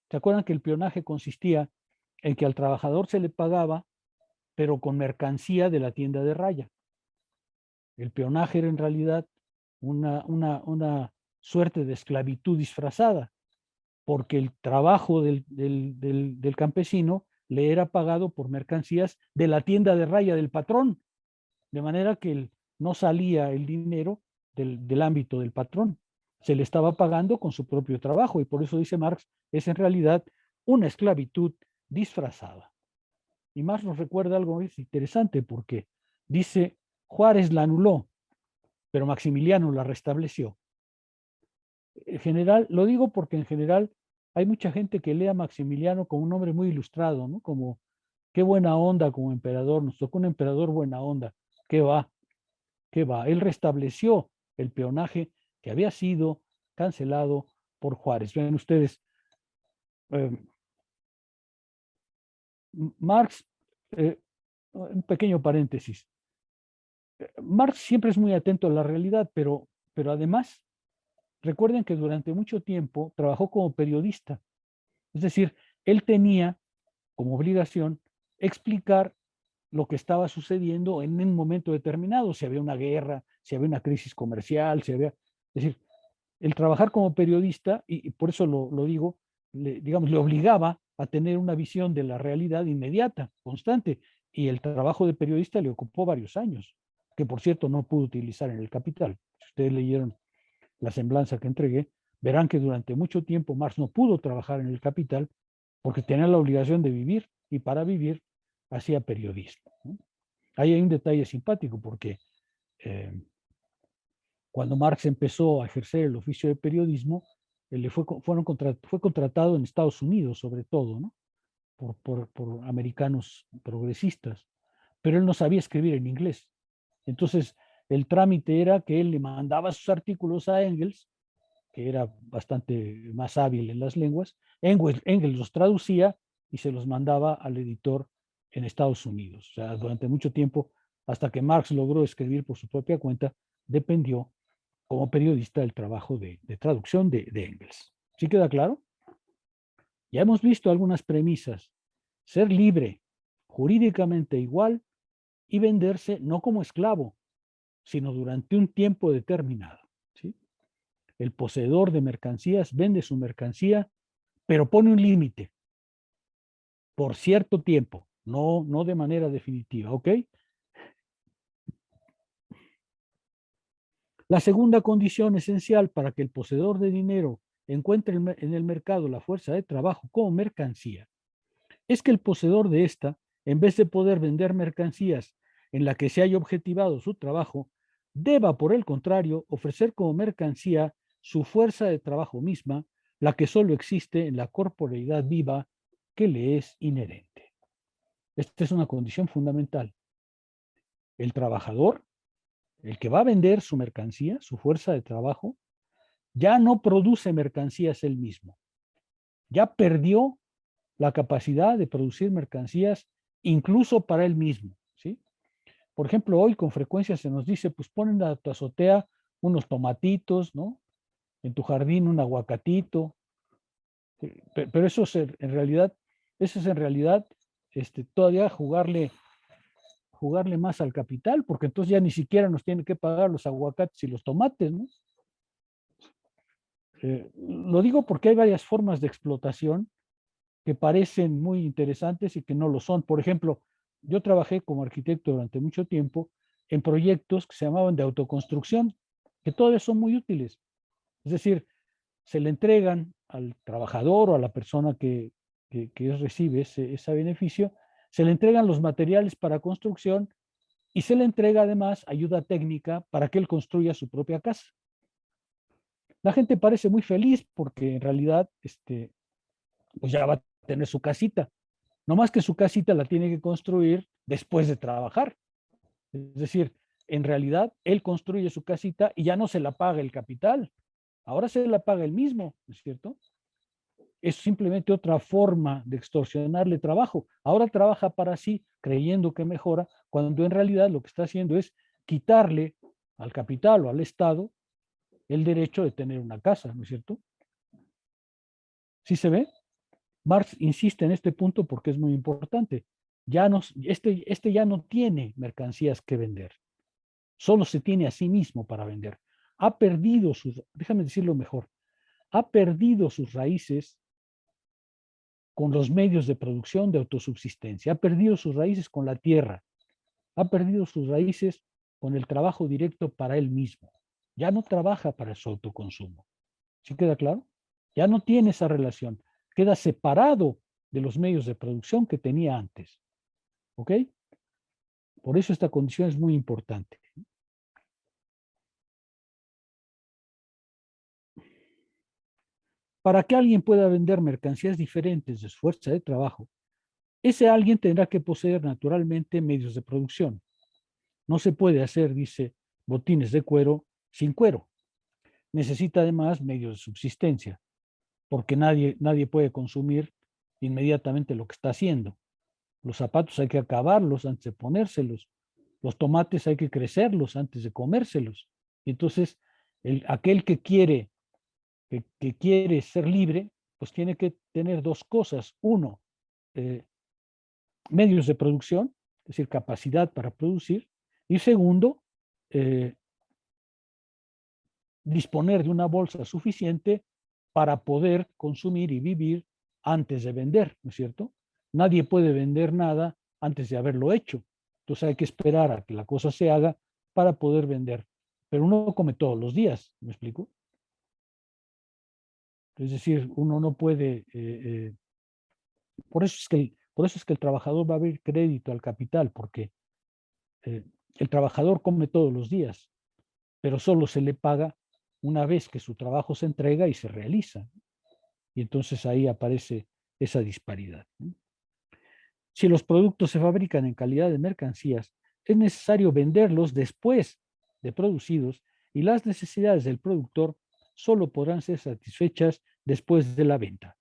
¿Se acuerdan que el peonaje consistía en que al trabajador se le pagaba pero con mercancía de la tienda de raya. El peonaje era en realidad una suerte de esclavitud disfrazada, porque el trabajo del campesino le era pagado por mercancías de la tienda de raya del patrón, de manera que no salía el dinero del ámbito del patrón, se le estaba pagando con su propio trabajo, y por eso dice Marx, es en realidad una esclavitud disfrazada. Y Marx nos recuerda algo interesante, porque dice, Juárez la anuló, pero Maximiliano la restableció. En general, lo digo porque en general hay mucha gente que lee a Maximiliano como un hombre muy ilustrado, ¿no? Como, qué buena onda como emperador, nos tocó un emperador buena onda. ¿Qué va? ¿Qué va? Él restableció el peonaje que había sido cancelado por Juárez. Ven ustedes, Marx, un pequeño paréntesis. Marx siempre es muy atento a la realidad, pero además, recuerden que durante mucho tiempo trabajó como periodista. Es decir, él tenía como obligación explicar lo que estaba sucediendo en un momento determinado, si había una guerra, si había una crisis comercial, si había... Es decir, el trabajar como periodista, y por eso lo digo, digamos, le obligaba a tener una visión de la realidad inmediata, constante, y el trabajo de periodista le ocupó varios años, que por cierto no pudo utilizar en El Capital. Si ustedes leyeron la semblanza que entregué, verán que durante mucho tiempo Marx no pudo trabajar en El Capital porque tenía la obligación de vivir, y para vivir hacía periodismo, ¿no? Ahí hay un detalle simpático, porque cuando Marx empezó a ejercer el oficio de periodismo, fue contratado en Estados Unidos, sobre todo, ¿no? por americanos progresistas, pero él no sabía escribir en inglés. Entonces, el trámite era que él le mandaba sus artículos a Engels, que era bastante más hábil en las lenguas. Engels los traducía y se los mandaba al editor en Estados Unidos. O sea, durante mucho tiempo, hasta que Marx logró escribir por su propia cuenta, dependió como periodista del trabajo de traducción de Engels. ¿Sí queda claro? Ya hemos visto algunas premisas. Ser libre, jurídicamente igual, y venderse no como esclavo, sino durante un tiempo determinado, ¿sí? El poseedor de mercancías vende su mercancía, pero pone un límite por cierto tiempo, no de manera definitiva, ¿ok? La segunda condición esencial para que el poseedor de dinero encuentre en el mercado la fuerza de trabajo como mercancía es que el poseedor de esta, en vez de poder vender mercancías en la que se haya objetivado su trabajo, deba, por el contrario, ofrecer como mercancía su fuerza de trabajo misma, la que solo existe en la corporeidad viva que le es inherente. Esta es una condición fundamental. El trabajador, el que va a vender su mercancía, su fuerza de trabajo, ya no produce mercancías él mismo. Ya perdió la capacidad de producir mercancías incluso para él mismo, ¿sí? Por ejemplo, hoy con frecuencia se nos dice, pues ponen a tu azotea unos tomatitos, ¿no? En tu jardín un aguacatito. Pero eso es en realidad, todavía jugarle más al capital, porque entonces ya ni siquiera nos tiene que pagar los aguacates y los tomates, ¿no? Lo digo porque hay varias formas de explotación que parecen muy interesantes y que no lo son. Por ejemplo, yo trabajé como arquitecto durante mucho tiempo en proyectos que se llamaban de autoconstrucción, que todavía son muy útiles. Es decir, se le entregan al trabajador o a la persona que recibe ese beneficio, se le entregan los materiales para construcción y se le entrega además ayuda técnica para que él construya su propia casa. La gente parece muy feliz porque en realidad pues ya va a tener su casita. No más que su casita la tiene que construir después de trabajar. Es decir, en realidad él construye su casita y ya no se la paga el capital. Ahora se la paga él mismo, ¿no es cierto? Es simplemente otra forma de extorsionarle trabajo. Ahora trabaja para sí creyendo que mejora, cuando en realidad lo que está haciendo es quitarle al capital o al Estado el derecho de tener una casa, ¿no es cierto? ¿Sí se ve? Marx insiste en este punto porque es muy importante. este ya no tiene mercancías que vender. Solo se tiene a sí mismo para vender. Ha perdido déjame decirlo mejor, ha perdido sus raíces con los medios de producción de autosubsistencia, ha perdido sus raíces con la tierra, ha perdido sus raíces con el trabajo directo para él mismo. Ya no trabaja para su autoconsumo. ¿Sí queda claro? Ya no tiene esa relación. Queda separado de los medios de producción que tenía antes. ¿Ok? Por eso esta condición es muy importante. Para que alguien pueda vender mercancías diferentes de su fuerza de trabajo, ese alguien tendrá que poseer naturalmente medios de producción. No se puede hacer, dice, botines de cuero sin cuero. Necesita además medios de subsistencia, porque nadie puede consumir inmediatamente lo que está haciendo. Los zapatos hay que acabarlos antes de ponérselos. Los tomates hay que crecerlos antes de comérselos. Entonces, aquel que quiere ser libre, pues tiene que tener dos cosas. Uno, medios de producción, es decir, capacidad para producir. Y segundo, disponer de una bolsa suficiente para poder consumir y vivir antes de vender, ¿no es cierto? Nadie puede vender nada antes de haberlo hecho. Entonces hay que esperar a que la cosa se haga para poder vender. Pero uno come todos los días, ¿me explico? Es decir, uno no puede... por eso es que el trabajador va a abrir crédito al capital, porque el trabajador come todos los días, pero solo se le paga una vez que su trabajo se entrega y se realiza. Y entonces ahí aparece esa disparidad. Si los productos se fabrican en calidad de mercancías, es necesario venderlos después de producidos y las necesidades del productor solo podrán ser satisfechas después de la venta.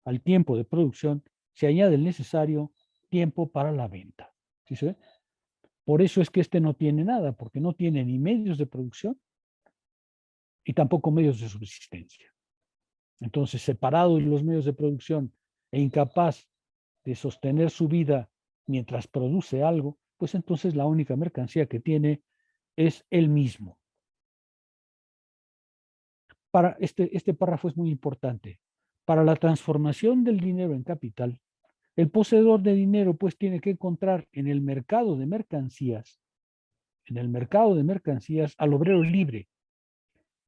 Al tiempo de producción se añade el necesario tiempo para la venta. ¿Sí se ve? Por eso es que este no tiene nada, porque no tiene ni medios de producción y tampoco medios de subsistencia. Entonces, separado de los medios de producción e incapaz de sostener su vida mientras produce algo, pues entonces la única mercancía que tiene es él mismo. Este párrafo es muy importante. Para la transformación del dinero en capital, el poseedor de dinero pues tiene que encontrar en el mercado de mercancías, al obrero libre.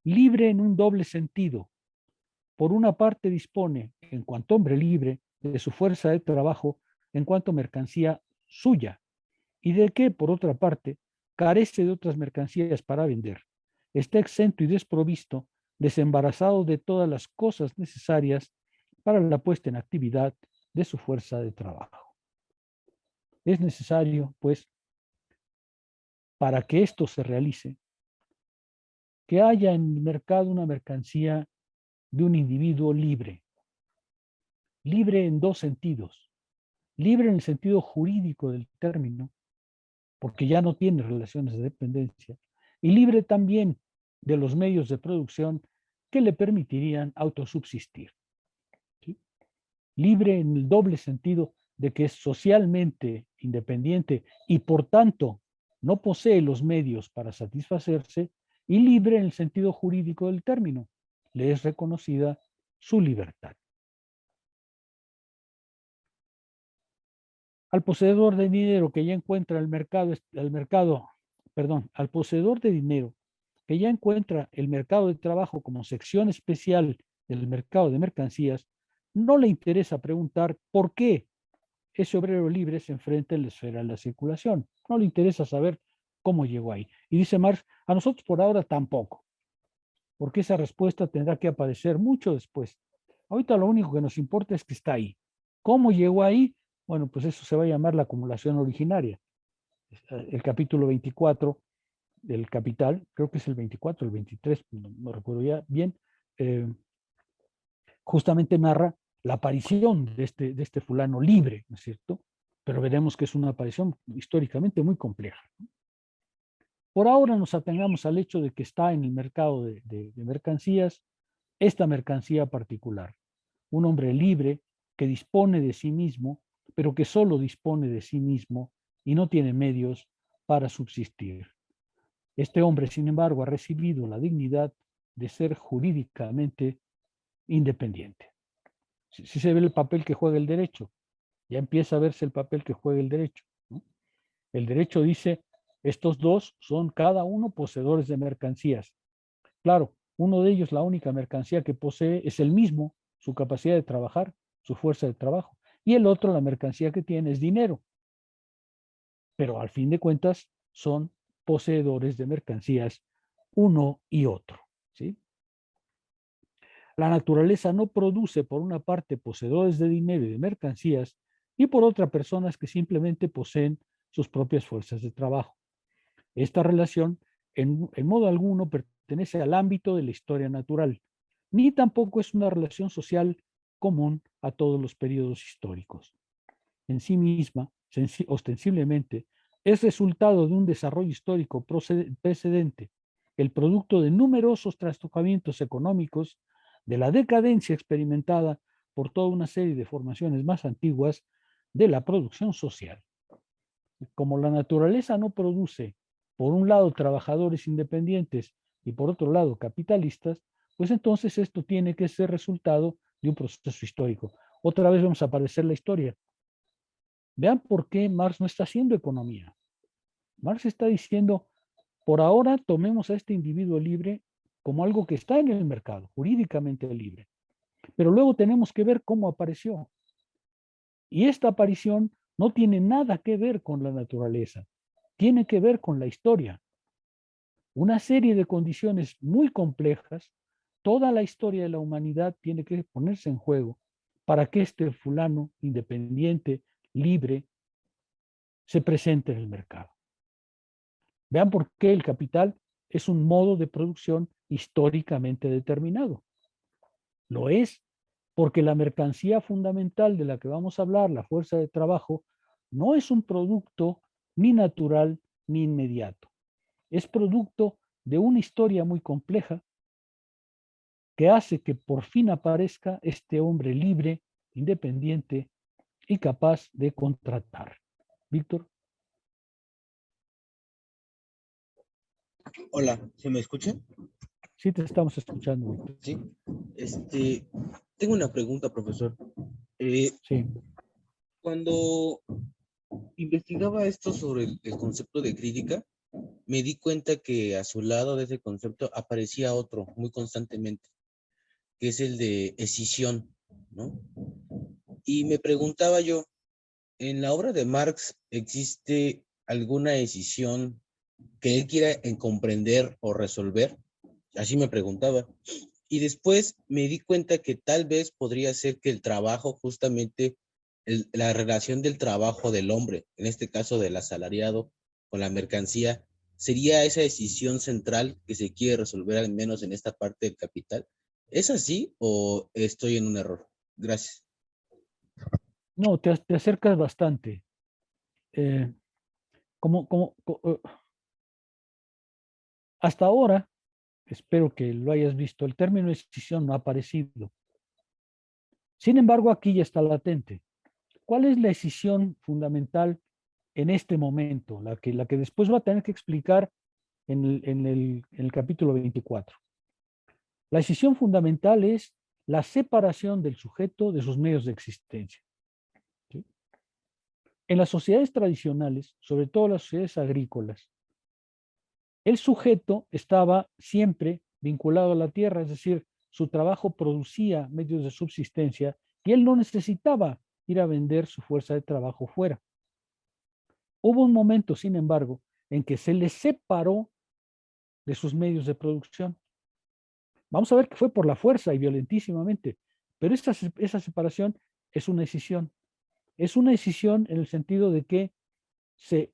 Libre en un doble sentido. Por una parte dispone, en cuanto hombre libre, de su fuerza de trabajo en cuanto mercancía suya, y de que, por otra parte, carece de otras mercancías para vender. Está exento y desprovisto, desembarazado de todas las cosas necesarias para la puesta en actividad de su fuerza de trabajo. Es necesario, pues, para que esto se realice, que haya en el mercado una mercancía de un individuo libre. Libre en dos sentidos. Libre en el sentido jurídico del término, porque ya no tiene relaciones de dependencia, y libre también de los medios de producción que le permitirían autosubsistir. ¿Sí? Libre en el doble sentido de que es socialmente independiente y por tanto no posee los medios para satisfacerse, y libre en el sentido jurídico del término. Le es reconocida su libertad. Al poseedor de dinero que ya encuentra al poseedor de dinero que ya encuentra el mercado de trabajo como sección especial del mercado de mercancías, no le interesa preguntar por qué ese obrero libre se enfrenta en la esfera de la circulación. No le interesa saber cómo llegó ahí. Y dice Marx, a nosotros por ahora tampoco, porque esa respuesta tendrá que aparecer mucho después. Ahorita lo único que nos importa es que está ahí. ¿Cómo llegó ahí? Bueno, pues eso se va a llamar la acumulación originaria. El capítulo 24 del Capital, creo que es el 24, el 23, no recuerdo ya bien, justamente narra la aparición de este fulano libre, ¿no es cierto? Pero veremos que es una aparición históricamente muy compleja. Por ahora nos atengamos al hecho de que está en el mercado de mercancías, esta mercancía particular. Un hombre libre que dispone de sí mismo pero que solo dispone de sí mismo y no tiene medios para subsistir. Este hombre, sin embargo, ha recibido la dignidad de ser jurídicamente independiente. Si se ve el papel que juega el derecho, ya empieza a verse el papel que juega el derecho, ¿no? El derecho dice, estos dos son cada uno poseedores de mercancías. Claro, uno de ellos, la única mercancía que posee es el mismo, su capacidad de trabajar, su fuerza de trabajo. Y el otro, la mercancía que tiene es dinero. Pero al fin de cuentas son poseedores de mercancías uno y otro, ¿sí? La naturaleza no produce por una parte poseedores de dinero y de mercancías y por otra personas que simplemente poseen sus propias fuerzas de trabajo. Esta relación en modo alguno pertenece al ámbito de la historia natural, ni tampoco es una relación social común a todos los periodos históricos. En sí misma, ostensiblemente, es resultado de un desarrollo histórico precedente, el producto de numerosos trastocamientos económicos, de la decadencia experimentada por toda una serie de formaciones más antiguas de la producción social. Como la naturaleza no produce, por un lado, trabajadores independientes y por otro lado, capitalistas, pues entonces esto tiene que ser resultado de un proceso histórico. Otra vez vamos a aparecer la historia. Vean por qué Marx no está haciendo economía. Marx está diciendo, por ahora tomemos a este individuo libre como algo que está en el mercado, jurídicamente libre. Pero luego tenemos que ver cómo apareció. Y esta aparición no tiene nada que ver con la naturaleza, tiene que ver con la historia. Una serie de condiciones muy complejas, toda la historia de la humanidad tiene que ponerse en juego para que este fulano independiente, libre, se presente en el mercado. Vean por qué el capital es un modo de producción históricamente determinado. Lo es porque la mercancía fundamental de la que vamos a hablar, la fuerza de trabajo, no es un producto ni natural ni inmediato. Es producto de una historia muy compleja que hace que por fin aparezca este hombre libre, independiente y capaz de contratar. Víctor. Hola, ¿se me escucha? Sí, te estamos escuchando, Víctor. Sí. Tengo una pregunta, profesor. Sí. Cuando investigaba esto sobre el concepto de crítica, me di cuenta que a su lado de ese concepto aparecía otro muy constantemente, que es el de escisión, ¿no? Y me preguntaba yo, ¿en la obra de Marx existe alguna escisión que él quiera comprender o resolver? Así me preguntaba. Y después me di cuenta que tal vez podría ser que el trabajo, justamente la relación del trabajo del hombre, en este caso del asalariado con la mercancía, sería esa decisión central que se quiere resolver al menos en esta parte del capital. ¿Es así o estoy en un error? Gracias. No, te acercas bastante. Hasta ahora, espero que lo hayas visto, el término escisión no ha aparecido. Sin embargo, aquí ya está latente. ¿Cuál es la escisión fundamental en este momento? La que después va a tener que explicar en el capítulo 24. La escisión fundamental es la separación del sujeto de sus medios de existencia. ¿Sí? En las sociedades tradicionales, sobre todo las sociedades agrícolas, el sujeto estaba siempre vinculado a la tierra, es decir, su trabajo producía medios de subsistencia y él no necesitaba ir a vender su fuerza de trabajo fuera. Hubo un momento, sin embargo, en que se le separó de sus medios de producción. Vamos a ver que fue por la fuerza y violentísimamente, pero esa separación es una escisión. Es una escisión en el sentido de que se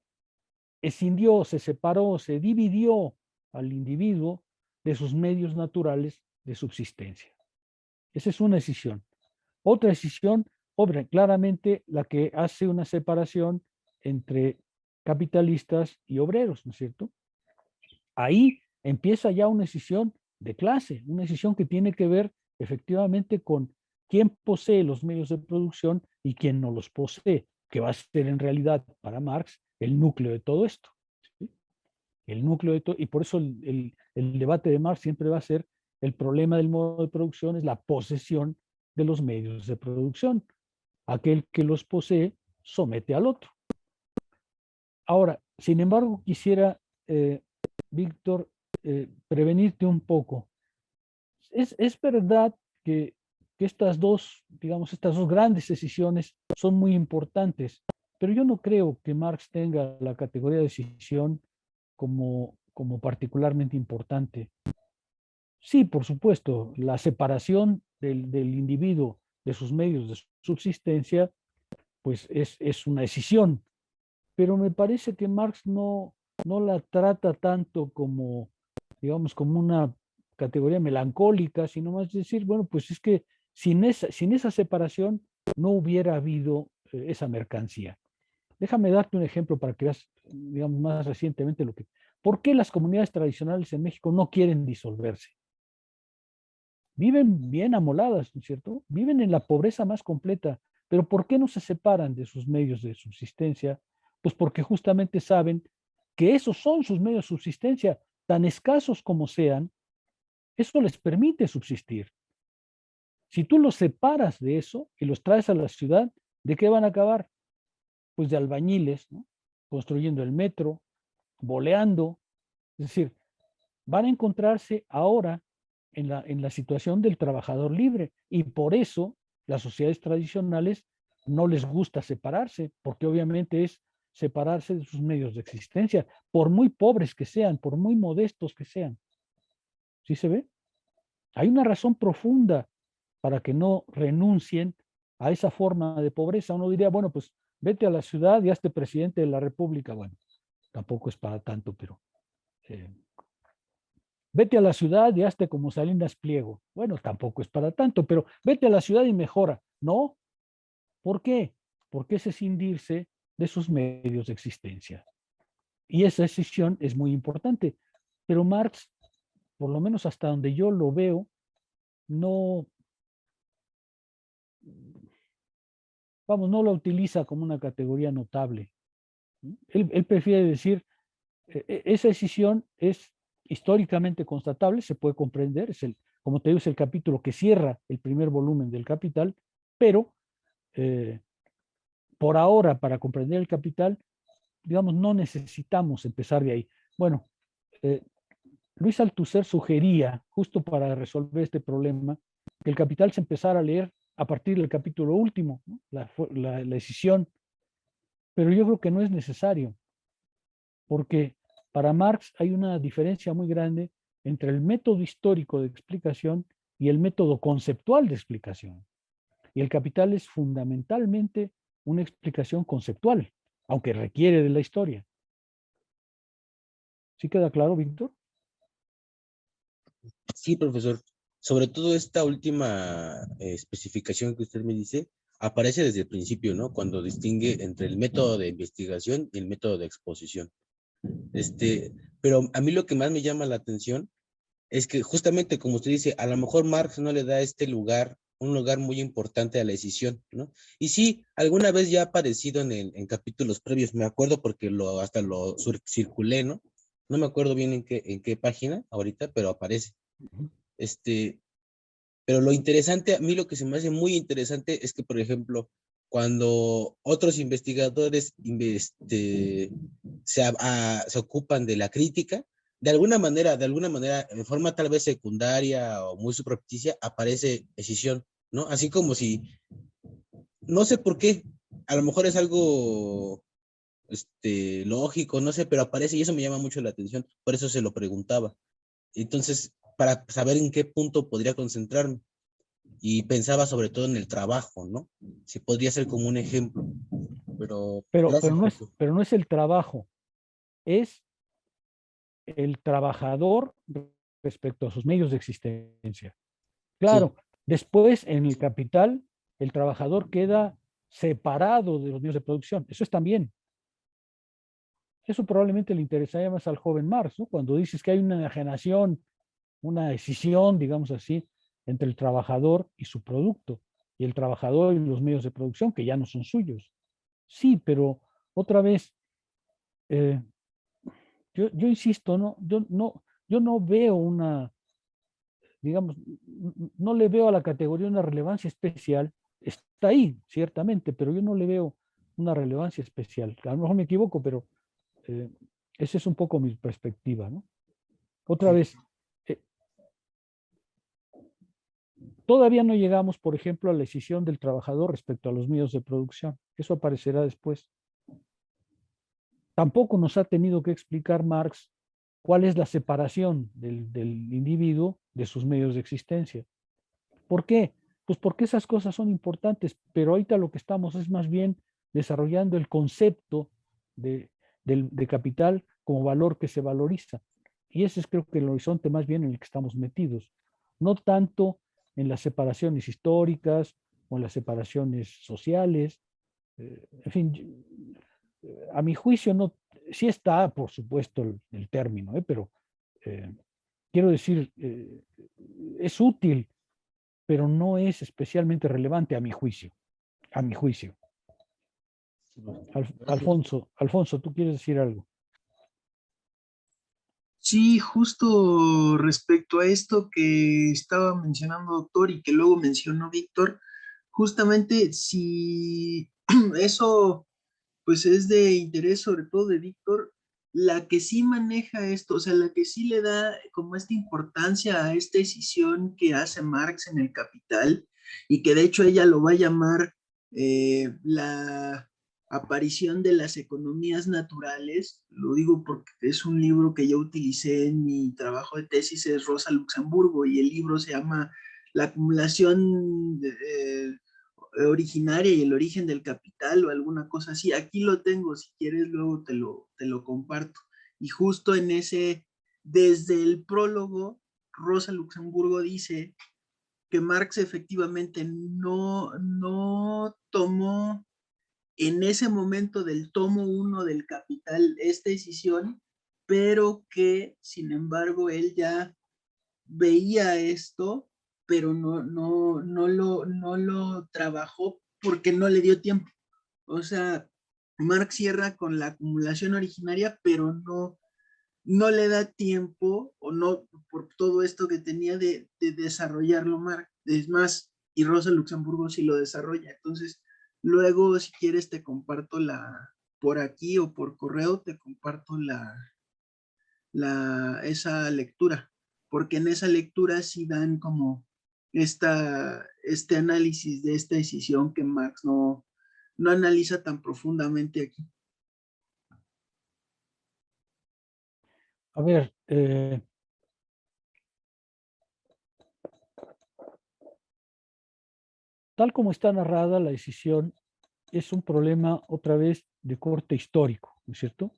escindió, se separó, se dividió al individuo de sus medios naturales de subsistencia. Esa es una escisión. Otra escisión, claramente la que hace una separación entre capitalistas y obreros, ¿no es cierto? Ahí empieza ya una escisión de clase, una decisión que tiene que ver efectivamente con quién posee los medios de producción y quién no los posee. que va a ser en realidad para Marx el núcleo de todo esto. ¿Sí? El núcleo de todo, y por eso el debate de Marx siempre va a ser el problema del modo de producción es la posesión de los medios de producción. Aquel que los posee somete al otro. Ahora, sin embargo, quisiera, Víctor, prevenirte un poco. Es verdad que estas dos, digamos, estas dos grandes decisiones son muy importantes, pero yo no creo que Marx tenga la categoría de decisión como particularmente importante. Sí, por supuesto, la separación del individuo de sus medios de subsistencia, pues es una decisión, pero me parece que Marx no la trata tanto como, digamos, como una categoría melancólica, sino más decir, bueno, pues es que sin esa separación no hubiera habido esa mercancía. Déjame darte un ejemplo para que veas, digamos, más recientemente ¿por qué las comunidades tradicionales en México no quieren disolverse? Viven bien amoladas, ¿no es cierto? Viven en la pobreza más completa, pero ¿por qué no se separan de sus medios de subsistencia? Pues porque justamente saben que esos son sus medios de subsistencia, tan escasos como sean, eso les permite subsistir. Si tú los separas de eso y los traes a la ciudad, ¿de qué van a acabar? Pues de albañiles, ¿no? Construyendo el metro, boleando. Es decir, van a encontrarse ahora en la situación del trabajador libre y por eso las sociedades tradicionales no les gusta separarse, porque obviamente es separarse de sus medios de existencia, por muy pobres que sean, por muy modestos que sean. ¿Sí se ve? Hay una razón profunda para que no renuncien a esa forma de pobreza. Uno diría, bueno, pues vete a la ciudad y hazte presidente de la República. Bueno, tampoco es para tanto, pero vete a la ciudad y hazte como Salinas Pliego. Bueno, tampoco es para tanto, pero vete a la ciudad y mejora. No. ¿Por qué? Porque es escindirse de sus medios de existencia. Y esa decisión es muy importante. Pero Marx, por lo menos hasta donde yo lo veo, no no la utiliza como una categoría notable. Él prefiere decir, esa decisión es históricamente constatable, se puede comprender, como te digo, es el capítulo que cierra el primer volumen del Capital, pero por ahora, para comprender el Capital, digamos, no necesitamos empezar de ahí. Bueno, Luis Althusser sugería, justo para resolver este problema, que el Capital se empezara a leer a partir del capítulo último, ¿no? la decisión, pero yo creo que no es necesario, porque para Marx hay una diferencia muy grande entre el método histórico de explicación y el método conceptual de explicación. Y el Capital es fundamentalmente una explicación conceptual, aunque requiere de la historia. ¿Sí queda claro, Víctor? Sí, profesor. Sobre todo esta última especificación que usted me dice, aparece desde el principio, ¿no? Cuando distingue entre el método de investigación y el método de exposición. Pero a mí lo que más me llama la atención es que justamente como usted dice, a lo mejor Marx no le da un lugar muy importante a la decisión, ¿no? Y sí, alguna vez ya ha aparecido en capítulos previos, me acuerdo porque hasta lo circulé, ¿no? No me acuerdo bien en qué página ahorita, pero aparece. Pero lo interesante, a mí lo que se me hace muy interesante es que, por ejemplo, cuando otros investigadores se ocupan de la crítica, de alguna manera, en forma tal vez secundaria o muy subrepticia, aparece escisión, ¿no? Así como si, no sé por qué, a lo mejor es algo lógico, no sé, pero aparece y eso me llama mucho la atención, por eso se lo preguntaba. Entonces, para saber en qué punto podría concentrarme. Y pensaba sobre todo en el trabajo, ¿no? Si podría ser como un ejemplo. Pero no es el trabajo, es el trabajador respecto a sus medios de existencia. Claro, sí. Después en el Capital, el trabajador queda separado de los medios de producción. Eso está bien. Eso probablemente le interesaría más al joven Marx, ¿no? Cuando dices que hay una enajenación, una escisión, digamos así, entre el trabajador y su producto, y el trabajador y los medios de producción, que ya no son suyos. Sí, pero otra vez, yo insisto, yo no veo una, digamos, no le veo a la categoría una relevancia especial. Está ahí, ciertamente, pero yo no le veo una relevancia especial. A lo mejor me equivoco, pero esa es un poco mi perspectiva, ¿no? Otra vez, todavía no llegamos, por ejemplo, a la decisión del trabajador respecto a los medios de producción. Eso aparecerá después. Tampoco nos ha tenido que explicar Marx cuál es la separación del individuo de sus medios de existencia. ¿Por qué? Pues porque esas cosas son importantes, pero ahorita lo que estamos es más bien desarrollando el concepto de capital como valor que se valoriza. Y ese es, creo que, el horizonte más bien en el que estamos metidos. No tanto en las separaciones históricas o en las separaciones sociales. En fin, a mi juicio no, sí está, por supuesto, el término, pero quiero decir, es útil, pero no es especialmente relevante a mi juicio. A mi juicio. Alfonso, ¿tú quieres decir algo? Sí, justo respecto a esto que estaba mencionando doctor y que luego mencionó Víctor, justamente si eso pues es de interés sobre todo de Víctor, la que sí maneja esto, o sea, la que sí le da como esta importancia a esta decisión que hace Marx en el Capital y que de hecho ella lo va a llamar la aparición de las economías naturales, lo digo porque es un libro que yo utilicé en mi trabajo de tesis, es Rosa Luxemburgo, y el libro se llama La acumulación originaria y el origen del capital o alguna cosa así. Aquí lo tengo, si quieres luego te lo comparto. Y justo en ese, desde el prólogo, Rosa Luxemburgo dice que Marx efectivamente no tomó en ese momento del tomo 1 del Capital esta decisión, pero que sin embargo él ya veía esto, pero no lo trabajó porque no le dio tiempo. O sea, Marx cierra con la acumulación originaria, pero no le da tiempo, o no, por todo esto que tenía de desarrollarlo Marx. Es más, y Rosa Luxemburgo sí lo desarrolla. Entonces, luego, si quieres, te comparto por aquí o por correo, te comparto esa lectura, porque en esa lectura sí dan como este análisis de esta decisión que Marx no analiza tan profundamente aquí. A ver, tal como está narrada la decisión, es un problema otra vez de corte histórico, ¿no es cierto?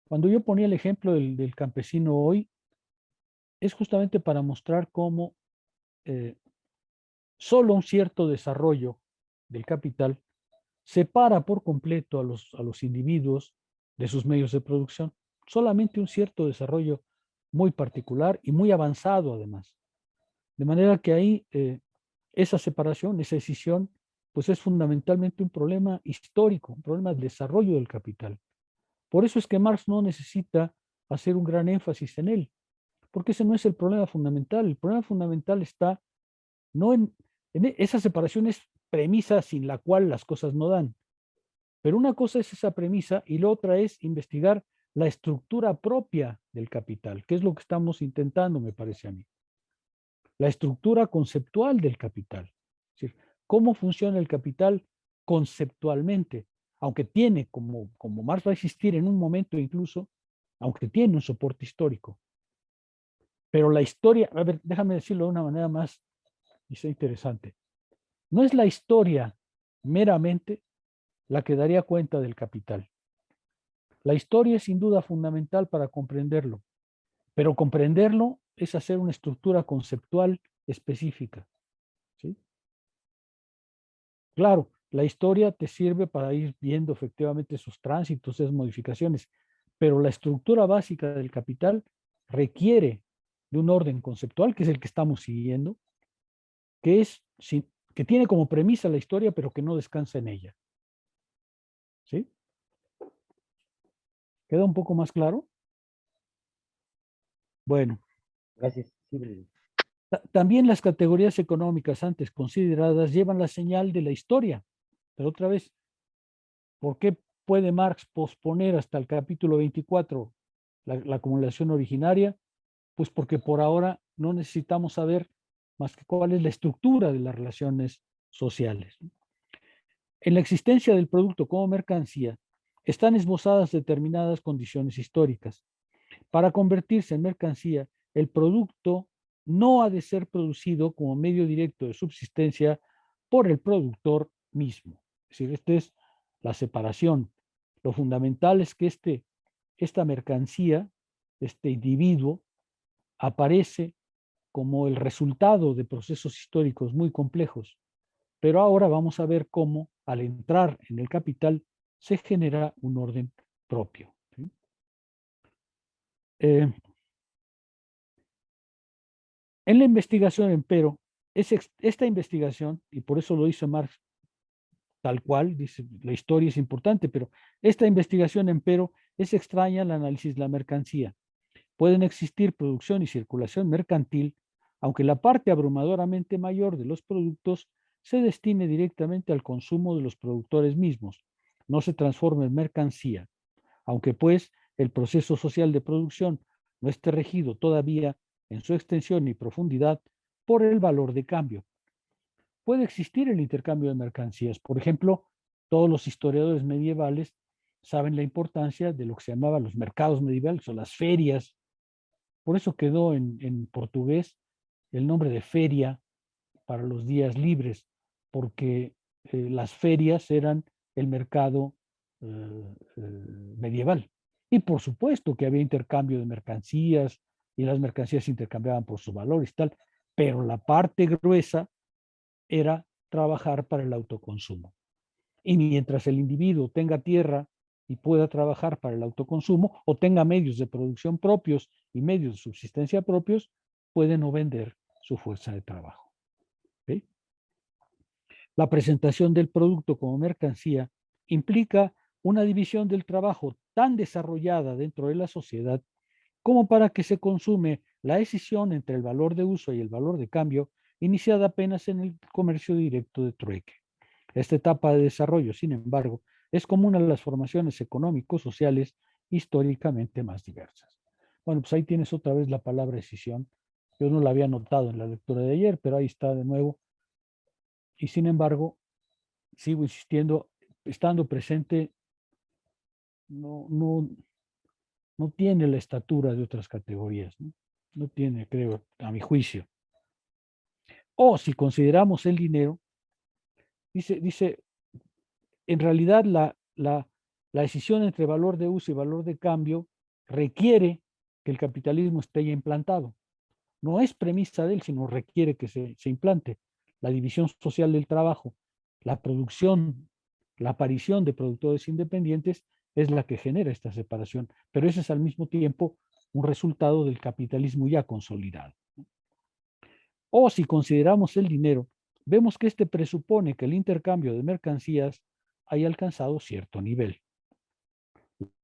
Cuando yo ponía el ejemplo del campesino hoy, es justamente para mostrar cómo solo un cierto desarrollo del capital separa por completo a los individuos de sus medios de producción. Solamente un cierto desarrollo muy particular y muy avanzado además. De manera que ahí esa separación, esa decisión, pues es fundamentalmente un problema histórico, un problema de desarrollo del capital. Por eso es que Marx no necesita hacer un gran énfasis en él, porque ese no es el problema fundamental. El problema fundamental está no esa separación es premisa sin la cual las cosas no dan. Pero una cosa es esa premisa y la otra es investigar la estructura propia del capital, que es lo que estamos intentando, me parece a mí. La estructura conceptual del capital. Es decir, cómo funciona el capital conceptualmente, aunque tiene, como Marx va a existir en un momento incluso, aunque tiene un soporte histórico. Pero la historia, a ver, déjame decirlo de una manera más interesante. No es la historia meramente la que daría cuenta del capital. La historia es sin duda fundamental para comprenderlo, pero comprenderlo es hacer una estructura conceptual específica. ¿Sí? Claro, la historia te sirve para ir viendo efectivamente sus tránsitos, esas modificaciones, pero la estructura básica del capital requiere de un orden conceptual, que es el que estamos siguiendo, que tiene como premisa la historia, pero que no descansa en ella. ¿Queda un poco más claro? Bueno. Gracias. Sí. También las categorías económicas antes consideradas llevan la señal de la historia. Pero otra vez, ¿por qué puede Marx posponer hasta el capítulo 24 la acumulación originaria? Pues porque por ahora no necesitamos saber más que cuál es la estructura de las relaciones sociales. En la existencia del producto como mercancía están esbozadas determinadas condiciones históricas. Para convertirse en mercancía, el producto no ha de ser producido como medio directo de subsistencia por el productor mismo. Es decir, esta es la separación. Lo fundamental es que esta mercancía, este individuo, aparece como el resultado de procesos históricos muy complejos. Pero ahora vamos a ver cómo, al entrar en el capital, se genera un orden propio. ¿Sí? En la investigación, empero, esta investigación, y por eso lo dice Marx tal cual, dice, la historia es importante, pero esta investigación, empero, es extraña al análisis de la mercancía. Pueden existir producción y circulación mercantil, aunque la parte abrumadoramente mayor de los productos se destine directamente al consumo de los productores mismos, no se transforma en mercancía, aunque pues el proceso social de producción no esté regido todavía en su extensión y profundidad por el valor de cambio. Puede existir el intercambio de mercancías. Por ejemplo, todos los historiadores medievales saben la importancia de lo que se llamaba los mercados medievales o las ferias. Por eso quedó en portugués el nombre de feria para los días libres, porque las ferias eran el mercado medieval. Y por supuesto que había intercambio de mercancías y las mercancías se intercambiaban por su valor y tal, pero la parte gruesa era trabajar para el autoconsumo. Y mientras el individuo tenga tierra y pueda trabajar para el autoconsumo o tenga medios de producción propios y medios de subsistencia propios, puede no vender su fuerza de trabajo. ¿Sí? La presentación del producto como mercancía implica una división del trabajo tan desarrollada dentro de la sociedad como para que se consume la decisión entre el valor de uso y el valor de cambio iniciada apenas en el comercio directo de trueque. Esta etapa de desarrollo, sin embargo, es común a las formaciones económico-sociales históricamente más diversas. Bueno, pues ahí tienes otra vez la palabra decisión. Yo no la había notado en la lectura de ayer, pero ahí está de nuevo. Y sin embargo, sigo insistiendo, estando presente, no tiene la estatura de otras categorías, ¿no? No tiene, creo, a mi juicio. O si consideramos el dinero, dice en realidad la decisión entre valor de uso y valor de cambio requiere que el capitalismo esté ya implantado. No es premisa de él, sino requiere que se implante. La división social del trabajo, la producción, la aparición de productores independientes es la que genera esta separación, pero ese es al mismo tiempo un resultado del capitalismo ya consolidado. O si consideramos el dinero, vemos que este presupone que el intercambio de mercancías haya alcanzado cierto nivel.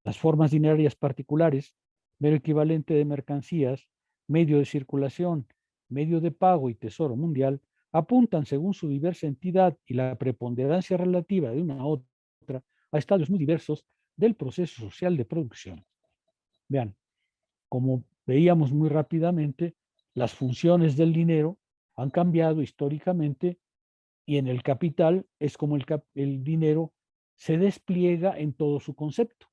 Las formas dinerarias particulares, mero equivalente de mercancías, medio de circulación, medio de pago y tesoro mundial, apuntan según su diversa entidad y la preponderancia relativa de una a otra a estadios muy diversos del proceso social de producción. Vean, como veíamos muy rápidamente, las funciones del dinero han cambiado históricamente y en el capital es como el dinero se despliega en todo su concepto.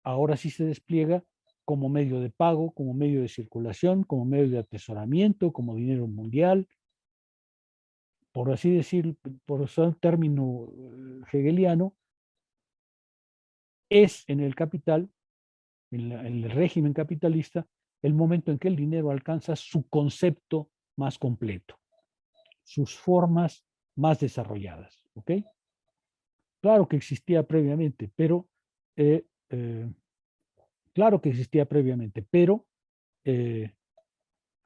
Ahora sí se despliega como medio de pago, como medio de circulación, como medio de atesoramiento, como dinero mundial. Por así decir, por usar un término hegeliano, es en el capital, en el régimen capitalista, el momento en que el dinero alcanza su concepto más completo, sus formas más desarrolladas. ¿Ok? Claro que existía previamente, pero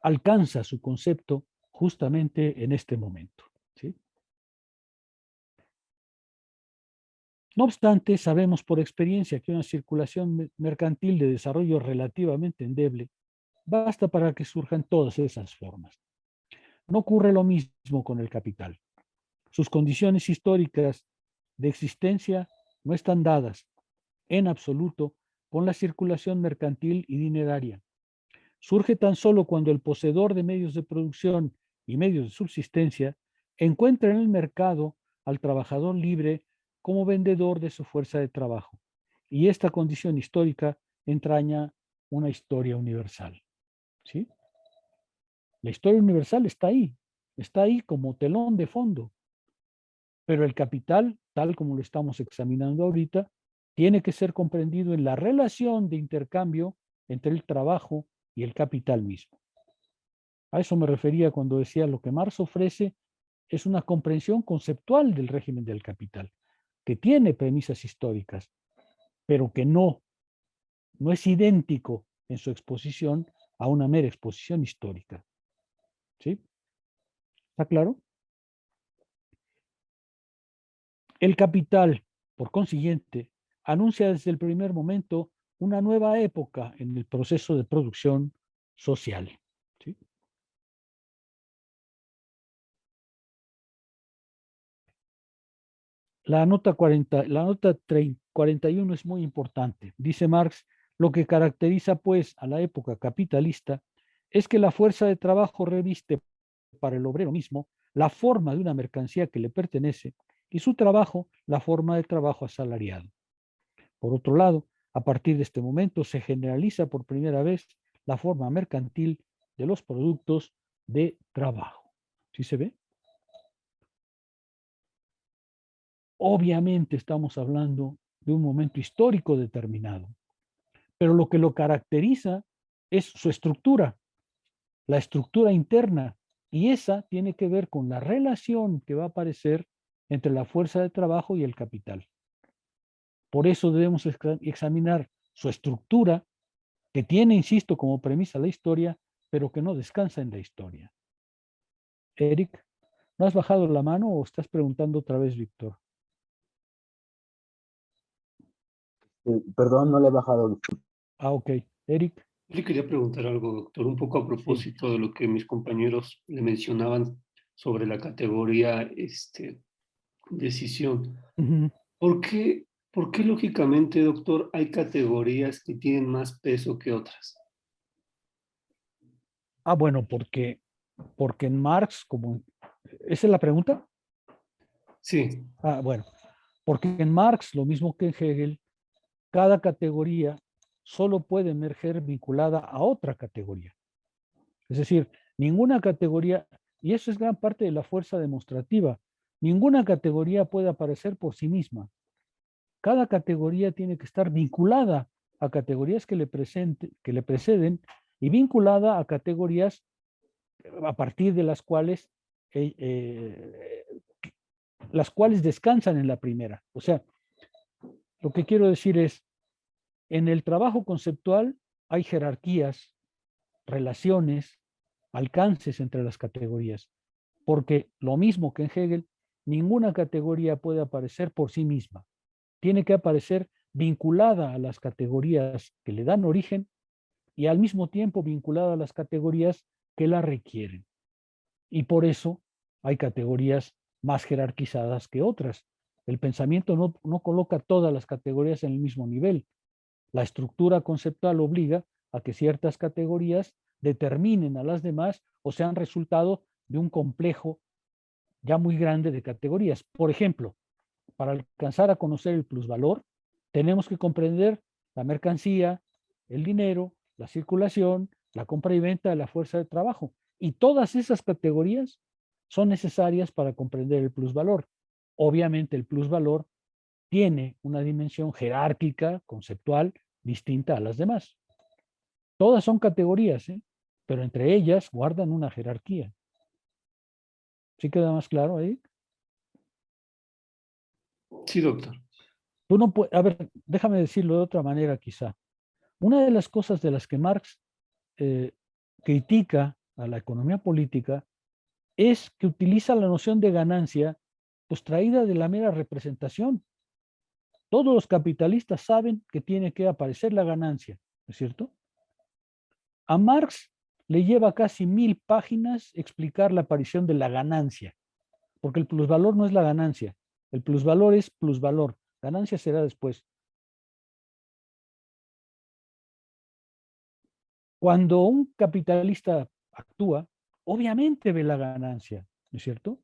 alcanza su concepto justamente en este momento. ¿Sí? No obstante, sabemos por experiencia que una circulación mercantil de desarrollo relativamente endeble basta para que surjan todas esas formas. No ocurre lo mismo con el capital. Sus condiciones históricas de existencia no están dadas en absoluto con la circulación mercantil y dineraria. Surge tan solo cuando el poseedor de medios de producción y medios de subsistencia encuentra en el mercado al trabajador libre como vendedor de su fuerza de trabajo. Y esta condición histórica entraña una historia universal. ¿Sí? La historia universal está ahí como telón de fondo. Pero el capital, tal como lo estamos examinando ahorita, tiene que ser comprendido en la relación de intercambio entre el trabajo y el capital mismo. A eso me refería cuando decía lo que Marx ofrece es una comprensión conceptual del régimen del capital, que tiene premisas históricas, pero que no es idéntico en su exposición a una mera exposición histórica. ¿Sí? ¿Está claro? El capital, por consiguiente, anuncia desde el primer momento una nueva época en el proceso de producción social. ¿Sí? La nota 41 es muy importante. Dice Marx, lo que caracteriza pues a la época capitalista es que la fuerza de trabajo reviste para el obrero mismo la forma de una mercancía que le pertenece y su trabajo la forma de trabajo asalariado. Por otro lado, a partir de este momento se generaliza por primera vez la forma mercantil de los productos de trabajo. ¿Sí se ve? Obviamente estamos hablando de un momento histórico determinado, pero lo que lo caracteriza es su estructura, la estructura interna, y esa tiene que ver con la relación que va a aparecer entre la fuerza de trabajo y el capital. Por eso debemos examinar su estructura, que tiene, insisto, como premisa la historia, pero que no descansa en la historia. Eric, ¿no has bajado la mano o estás preguntando otra vez, Víctor? Perdón, no le he bajado. Ah, ok. Eric. Yo le quería preguntar algo, doctor, un poco a propósito de lo que mis compañeros le mencionaban sobre la categoría decisión. Uh-huh. ¿Por qué lógicamente, doctor, hay categorías que tienen más peso que otras? Ah, bueno, porque en Marx, como... ¿Esa es la pregunta? Sí. Ah, bueno, porque en Marx, lo mismo que en Hegel, cada categoría solo puede emerger vinculada a otra categoría. Es decir, ninguna categoría, y eso es gran parte de la fuerza demostrativa, ninguna categoría puede aparecer por sí misma. Cada categoría tiene que estar vinculada a categorías que le preceden y vinculada a categorías a partir de las cuales descansan en la primera. O sea, lo que quiero decir es, en el trabajo conceptual hay jerarquías, relaciones, alcances entre las categorías, porque lo mismo que en Hegel, ninguna categoría puede aparecer por sí misma. Tiene que aparecer vinculada a las categorías que le dan origen y al mismo tiempo vinculada a las categorías que la requieren. Y por eso hay categorías más jerarquizadas que otras. El pensamiento no coloca todas las categorías en el mismo nivel. La estructura conceptual obliga a que ciertas categorías determinen a las demás o sean resultado de un complejo ya muy grande de categorías. Por ejemplo, para alcanzar a conocer el plusvalor, tenemos que comprender la mercancía, el dinero, la circulación, la compra y venta de la fuerza de trabajo. Y todas esas categorías son necesarias para comprender el plusvalor. Obviamente el plusvalor tiene una dimensión jerárquica, conceptual, distinta a las demás. Todas son categorías, pero entre ellas guardan una jerarquía. ¿Sí queda más claro ahí? Sí, doctor. Tú no puedes, a ver, déjame decirlo de otra manera quizá. Una de las cosas de las que Marx critica a la economía política es que utiliza la noción de ganancia pues traída de la mera representación. Todos los capitalistas saben que tiene que aparecer la ganancia, ¿no es cierto? A Marx le lleva casi 1000 páginas explicar la aparición de la ganancia, porque el plusvalor no es la ganancia, el plusvalor es plusvalor, ganancia será después. Cuando un capitalista actúa, obviamente ve la ganancia, ¿no es cierto?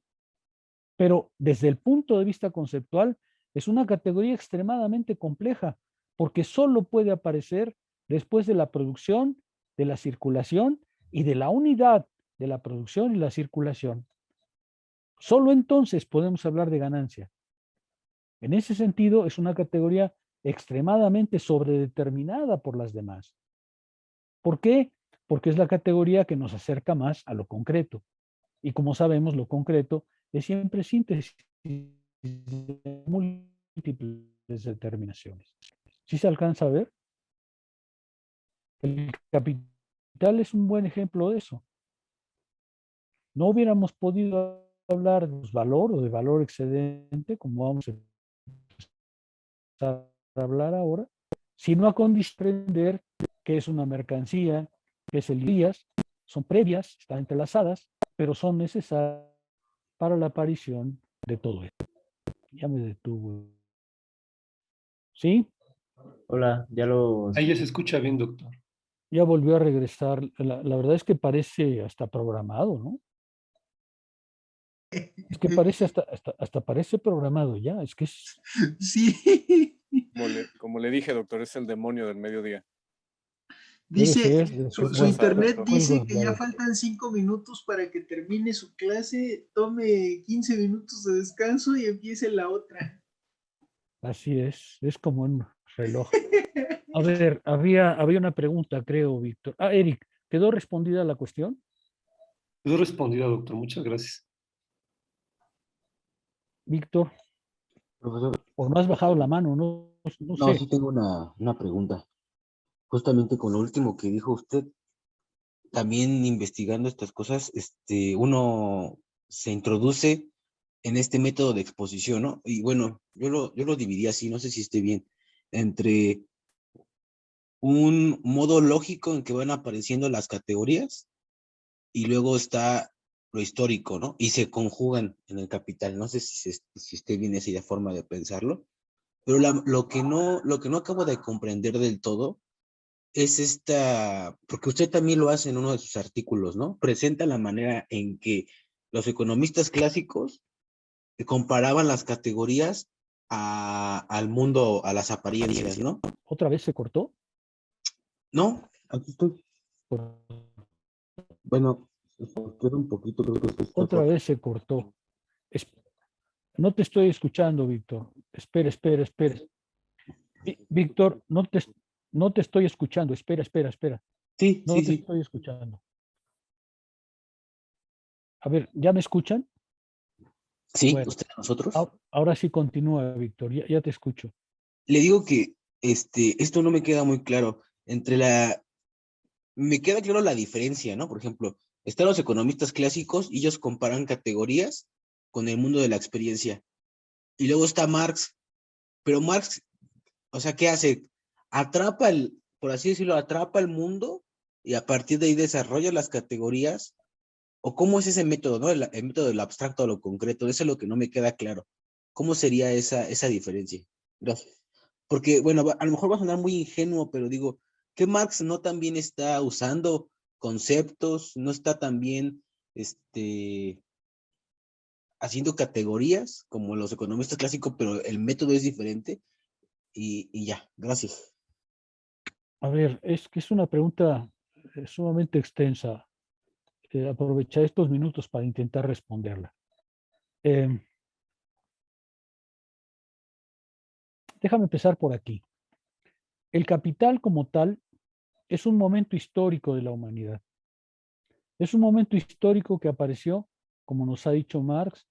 Pero desde el punto de vista conceptual, es una categoría extremadamente compleja, porque solo puede aparecer después de la producción, de la circulación y de la unidad de la producción y la circulación. Solo entonces podemos hablar de ganancia. En ese sentido, es una categoría extremadamente sobredeterminada por las demás. ¿Por qué? Porque es la categoría que nos acerca más a lo concreto. Y como sabemos, lo concreto es siempre síntesis de múltiples determinaciones. ¿Sí se alcanza a ver? El capital es un buen ejemplo de eso. No hubiéramos podido hablar de valor o de valor excedente, como vamos a hablar ahora, sino a comprender que es una mercancía, que es el días, son previas, están entrelazadas, pero son necesarias para la aparición de todo esto. Ya me detuve. ¿Sí? Hola, ya lo... Ahí ya se escucha bien, doctor. Ya volvió a regresar. La verdad es que parece hasta programado, ¿no? Es que parece hasta parece programado ya. Es que es... Sí. Como le dije, doctor, es el demonio del mediodía. Dice, su Usted sabe, internet doctor. dice que ya faltan 5 minutos para que termine su clase, tome 15 minutos de descanso y empiece la otra. Así es como un reloj. A ver, había una pregunta, creo, Víctor. Eric, ¿quedó respondida la cuestión? Quedó respondida, doctor. Muchas gracias. Víctor, Profesor, o no has bajado la mano, no no, sé. sí tengo una pregunta. Justamente con lo último que dijo usted, también investigando estas cosas, uno se introduce en este método de exposición, ¿no? Y bueno, yo lo dividí así, no sé si esté bien, entre un modo lógico en que van apareciendo las categorías y luego está lo histórico, ¿no? Y se conjugan en el capital. No sé si esté bien esa forma de pensarlo, pero lo que no acabo de comprender del todo es porque usted también lo hace en uno de sus artículos, ¿no? Presenta la manera en que los economistas clásicos comparaban las categorías al mundo, a las apariencias, ¿no? ¿Otra vez se cortó? No, aquí estoy. Bueno, queda un poquito, creo que Otra vez se cortó. No te estoy escuchando, Víctor. Espera. Víctor, no te estoy escuchando. Espera. Sí, No te estoy escuchando. A ver, ¿ya me escuchan? Sí, bueno, usted, nosotros. Ahora sí continúa, Víctor. Ya te escucho. Le digo que esto no me queda muy claro. Me queda claro la diferencia, ¿no? Por ejemplo, están los economistas clásicos y ellos comparan categorías con el mundo de la experiencia. Y luego está Marx, pero Marx, o sea, ¿qué hace? Por así decirlo, atrapa el mundo y a partir de ahí desarrolla las categorías. ¿O cómo es ese método, no? El método del abstracto a lo concreto, eso es lo que no me queda claro. ¿Cómo sería esa diferencia? Gracias. Porque, bueno, a lo mejor va a sonar muy ingenuo, pero digo, ¿que Marx no también está usando conceptos, no está también haciendo categorías como los economistas clásicos, pero el método es diferente? Y ya, gracias. A ver, es que es una pregunta sumamente extensa. Aprovechar estos minutos para intentar responderla. Déjame empezar por aquí. El capital como tal es un momento histórico de la humanidad. Es un momento histórico que apareció, como nos ha dicho Marx,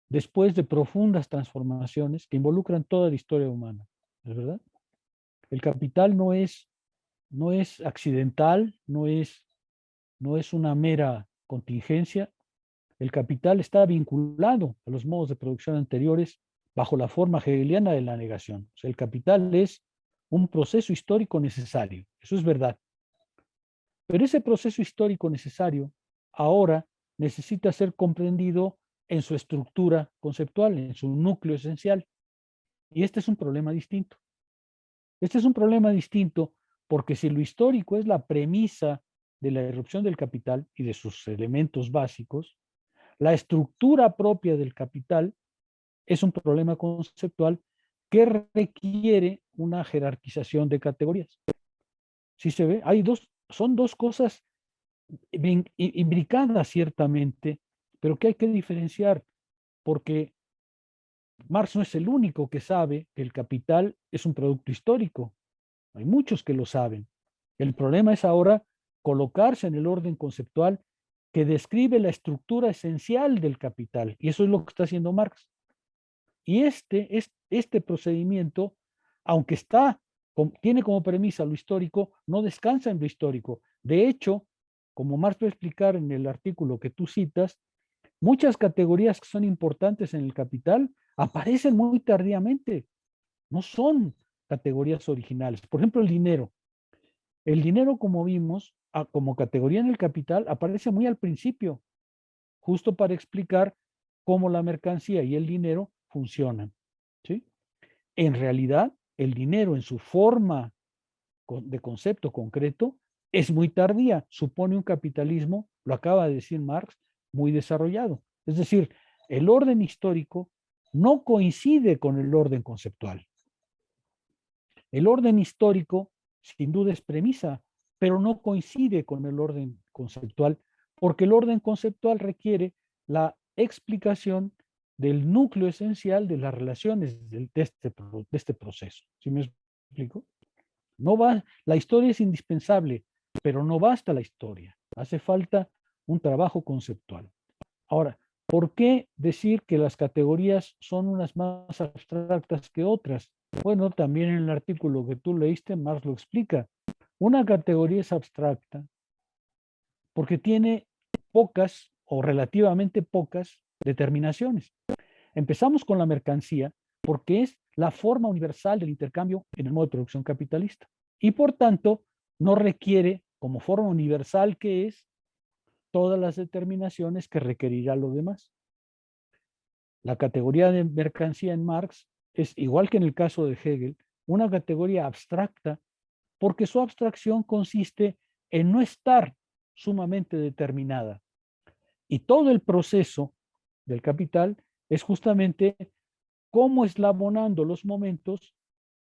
después de profundas transformaciones que involucran toda la historia humana. ¿Es verdad? El capital no es accidental, no es una mera contingencia. El capital está vinculado a los modos de producción anteriores bajo la forma hegeliana de la negación. O sea, el capital es un proceso histórico necesario, eso es verdad. Pero ese proceso histórico necesario ahora necesita ser comprendido en su estructura conceptual, en su núcleo esencial. Y este es un problema distinto. Este es un problema distinto porque si lo histórico es la premisa de la irrupción del capital y de sus elementos básicos, la estructura propia del capital es un problema conceptual que requiere una jerarquización de categorías. ¿Sí se ve? Son dos cosas imbricadas ciertamente, pero que hay que diferenciar porque Marx no es el único que sabe que el capital es un producto histórico. Hay muchos que lo saben. El problema es ahora colocarse en el orden conceptual que describe la estructura esencial del capital. Y eso es lo que está haciendo Marx. Y este procedimiento, aunque tiene como premisa lo histórico, no descansa en lo histórico. De hecho, como Marx va a explicar en el artículo que tú citas, muchas categorías que son importantes en el capital aparecen muy tardíamente. No son categorías originales. Por ejemplo, el dinero. El dinero, como vimos, como categoría en el capital, aparece muy al principio, justo para explicar cómo la mercancía y el dinero funcionan. ¿Sí? En realidad, el dinero en su forma de concepto concreto es muy tardía, supone un capitalismo, lo acaba de decir Marx, muy desarrollado. Es decir, el orden histórico no coincide con el orden conceptual. El orden histórico, sin duda, es premisa, pero no coincide con el orden conceptual, porque el orden conceptual requiere la explicación del núcleo esencial de las relaciones de este proceso. ¿Sí me explico? La historia es indispensable, pero no basta la historia. Hace falta un trabajo conceptual. Ahora, ¿por qué decir que las categorías son unas más abstractas que otras? Bueno, también en el artículo que tú leíste, Marx lo explica. Una categoría es abstracta porque tiene pocas o relativamente pocas determinaciones. Empezamos con la mercancía porque es la forma universal del intercambio en el modo de producción capitalista. Y por tanto, no requiere, como forma universal que es, todas las determinaciones que requerirá lo demás. La categoría de mercancía en Marx es, igual que en el caso de Hegel, una categoría abstracta porque su abstracción consiste en no estar sumamente determinada. Y todo el proceso del capital es justamente cómo eslabonando los momentos,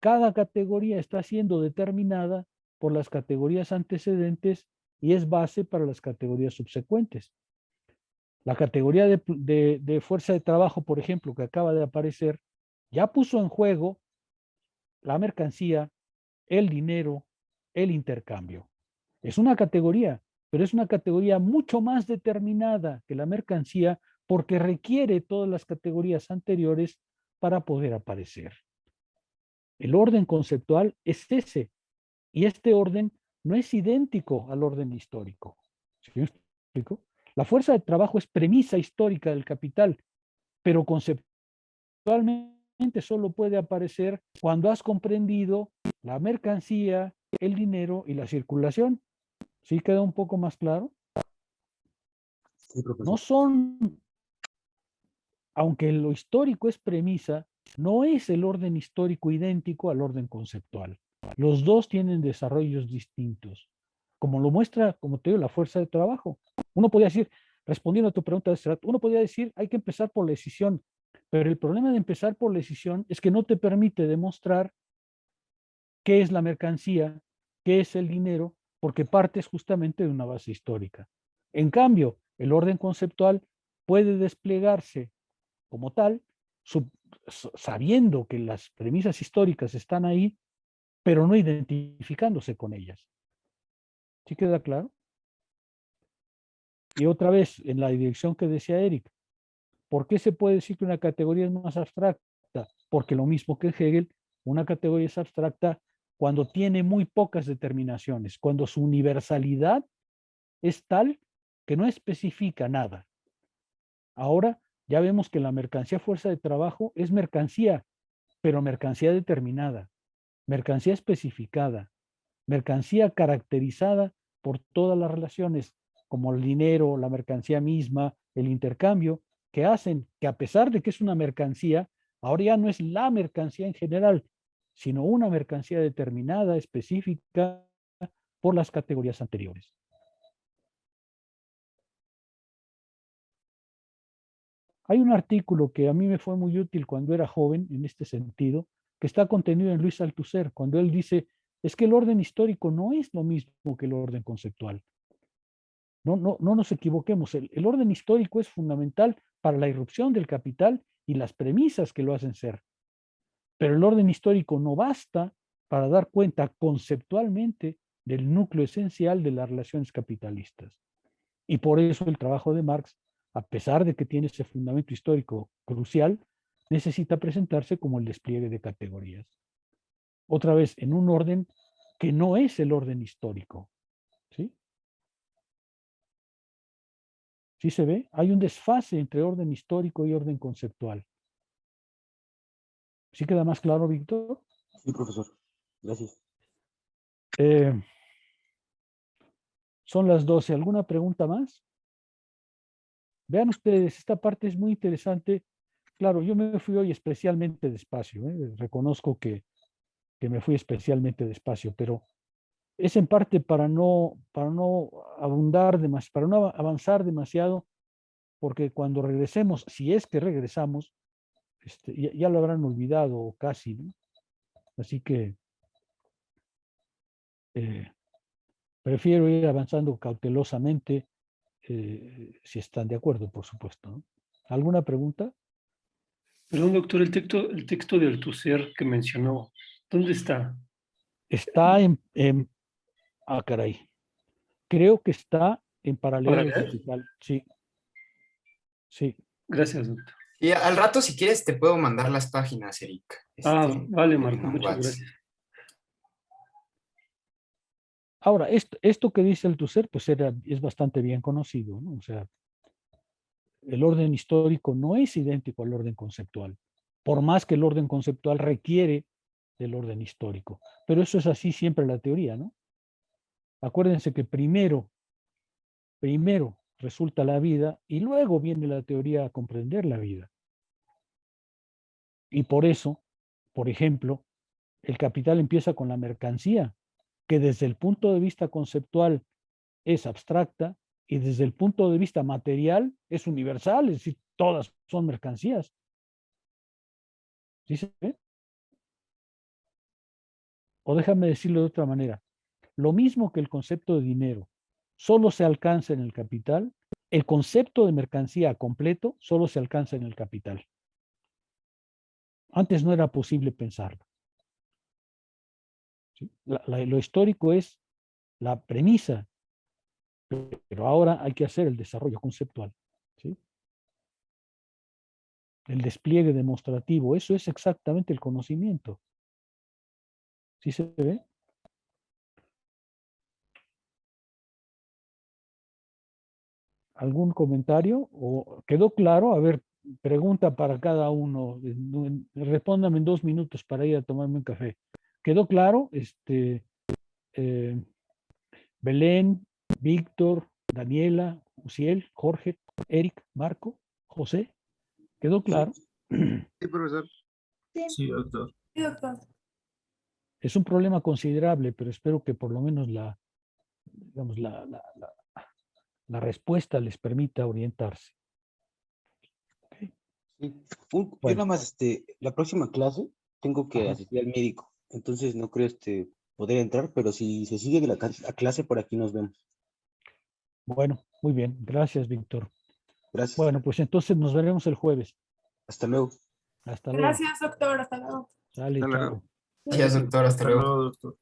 cada categoría está siendo determinada por las categorías antecedentes y es base para las categorías subsecuentes. La categoría de fuerza de trabajo, por ejemplo, que acaba de aparecer, ya puso en juego la mercancía, el dinero, el intercambio. Es una categoría, pero es una categoría mucho más determinada que la mercancía porque requiere todas las categorías anteriores para poder aparecer. El orden conceptual es ese, y este orden no es idéntico al orden histórico. ¿Sí me explico? La fuerza de trabajo es premisa histórica del capital, pero conceptualmente solo puede aparecer cuando has comprendido la mercancía, el dinero y la circulación. ¿Sí queda un poco más claro? Sí, profesor. No son, aunque lo histórico es premisa, no es el orden histórico idéntico al orden conceptual. Los dos tienen desarrollos distintos, como lo muestra, como te digo, la fuerza de trabajo. Uno podría decir, respondiendo a tu pregunta de este rato, uno podría decir, hay que empezar por la decisión, pero el problema de empezar por la decisión es que no te permite demostrar qué es la mercancía, qué es el dinero, porque partes justamente de una base histórica. En cambio, el orden conceptual puede desplegarse como tal, sabiendo que las premisas históricas están ahí, pero no identificándose con ellas. ¿Sí queda claro? Y otra vez, en la dirección que decía Eric, ¿por qué se puede decir que una categoría es más abstracta? Porque lo mismo que Hegel, una categoría es abstracta cuando tiene muy pocas determinaciones, cuando su universalidad es tal que no especifica nada. Ahora, ya vemos que la mercancía fuerza de trabajo es mercancía, pero mercancía determinada, mercancía especificada, mercancía caracterizada por todas las relaciones, como el dinero, la mercancía misma, el intercambio, que hacen que a pesar de que es una mercancía, ahora ya no es la mercancía en general, sino una mercancía determinada, específica, por las categorías anteriores. Hay un artículo que a mí me fue muy útil cuando era joven en este sentido, que está contenido en Luis Althusser, cuando él dice, es que el orden histórico no es lo mismo que el orden conceptual. No nos equivoquemos, el orden histórico es fundamental para la irrupción del capital y las premisas que lo hacen ser. Pero el orden histórico no basta para dar cuenta conceptualmente del núcleo esencial de las relaciones capitalistas. Y por eso el trabajo de Marx, a pesar de que tiene ese fundamento histórico crucial, necesita presentarse como el despliegue de categorías. Otra vez, en un orden que no es el orden histórico. ¿Sí? ¿Sí se ve? Hay un desfase entre orden histórico y orden conceptual. ¿Sí queda más claro, Víctor? Sí, profesor. Gracias. Son las 12. ¿Alguna pregunta más? Vean ustedes, esta parte es muy interesante. Claro, yo me fui hoy especialmente despacio. Reconozco que me fui especialmente despacio, pero es en parte para no abundar demasiado, para no avanzar demasiado, porque cuando regresemos, si es que regresamos, ya lo habrán olvidado casi, ¿no? Así que prefiero ir avanzando cautelosamente, si están de acuerdo, por supuesto, ¿no? ¿Alguna pregunta? Perdón, doctor, el texto de Althusser que mencionó, ¿dónde está? Está caray. Creo que está en Paralelo Digital. Sí. Sí. Gracias, doctor. Y al rato, si quieres, te puedo mandar las páginas, Eric. Vale, Marco, muchas gracias. Ahora, esto que dice Althusser, pues es bastante bien conocido, ¿no? O sea, el orden histórico no es idéntico al orden conceptual, por más que el orden conceptual requiere del orden histórico. Pero eso es así siempre en la teoría, ¿no? Acuérdense que primero resulta la vida y luego viene la teoría a comprender la vida. Y por eso, por ejemplo, el capital empieza con la mercancía, que desde el punto de vista conceptual es abstracta y desde el punto de vista material es universal, es decir, todas son mercancías. ¿Sí se ve? O déjame decirlo de otra manera. Lo mismo que el concepto de dinero solo se alcanza en el capital, el concepto de mercancía completo solo se alcanza en el capital. Antes no era posible pensarlo. ¿Sí? Lo histórico es la premisa, pero ahora hay que hacer el desarrollo conceptual. ¿Sí? El despliegue demostrativo, eso es exactamente el conocimiento. ¿Sí se ve? ¿Algún comentario? ¿O quedó claro? A ver, pregunta para cada uno. Respóndame en 2 minutos para ir a tomarme un café. ¿Quedó claro? Belén, Víctor, Daniela, Uciel, Jorge, Eric, Marco, José. ¿Quedó claro? Sí, profesor. Sí, doctor. Sí, doctor. Es un problema considerable, pero espero que por lo menos la respuesta les permita orientarse. Sí. Yo nada más, la próxima clase tengo que asistir al médico, entonces no creo poder entrar, pero si se sigue la clase, por aquí nos vemos. Bueno, muy bien. Gracias, Víctor. Gracias. Bueno, pues entonces nos veremos el jueves. Hasta luego. Hasta luego. Gracias, doctor. Hasta luego. Sale, Hasta chao. luego. Gracias, doctor. Hasta luego. Doctor.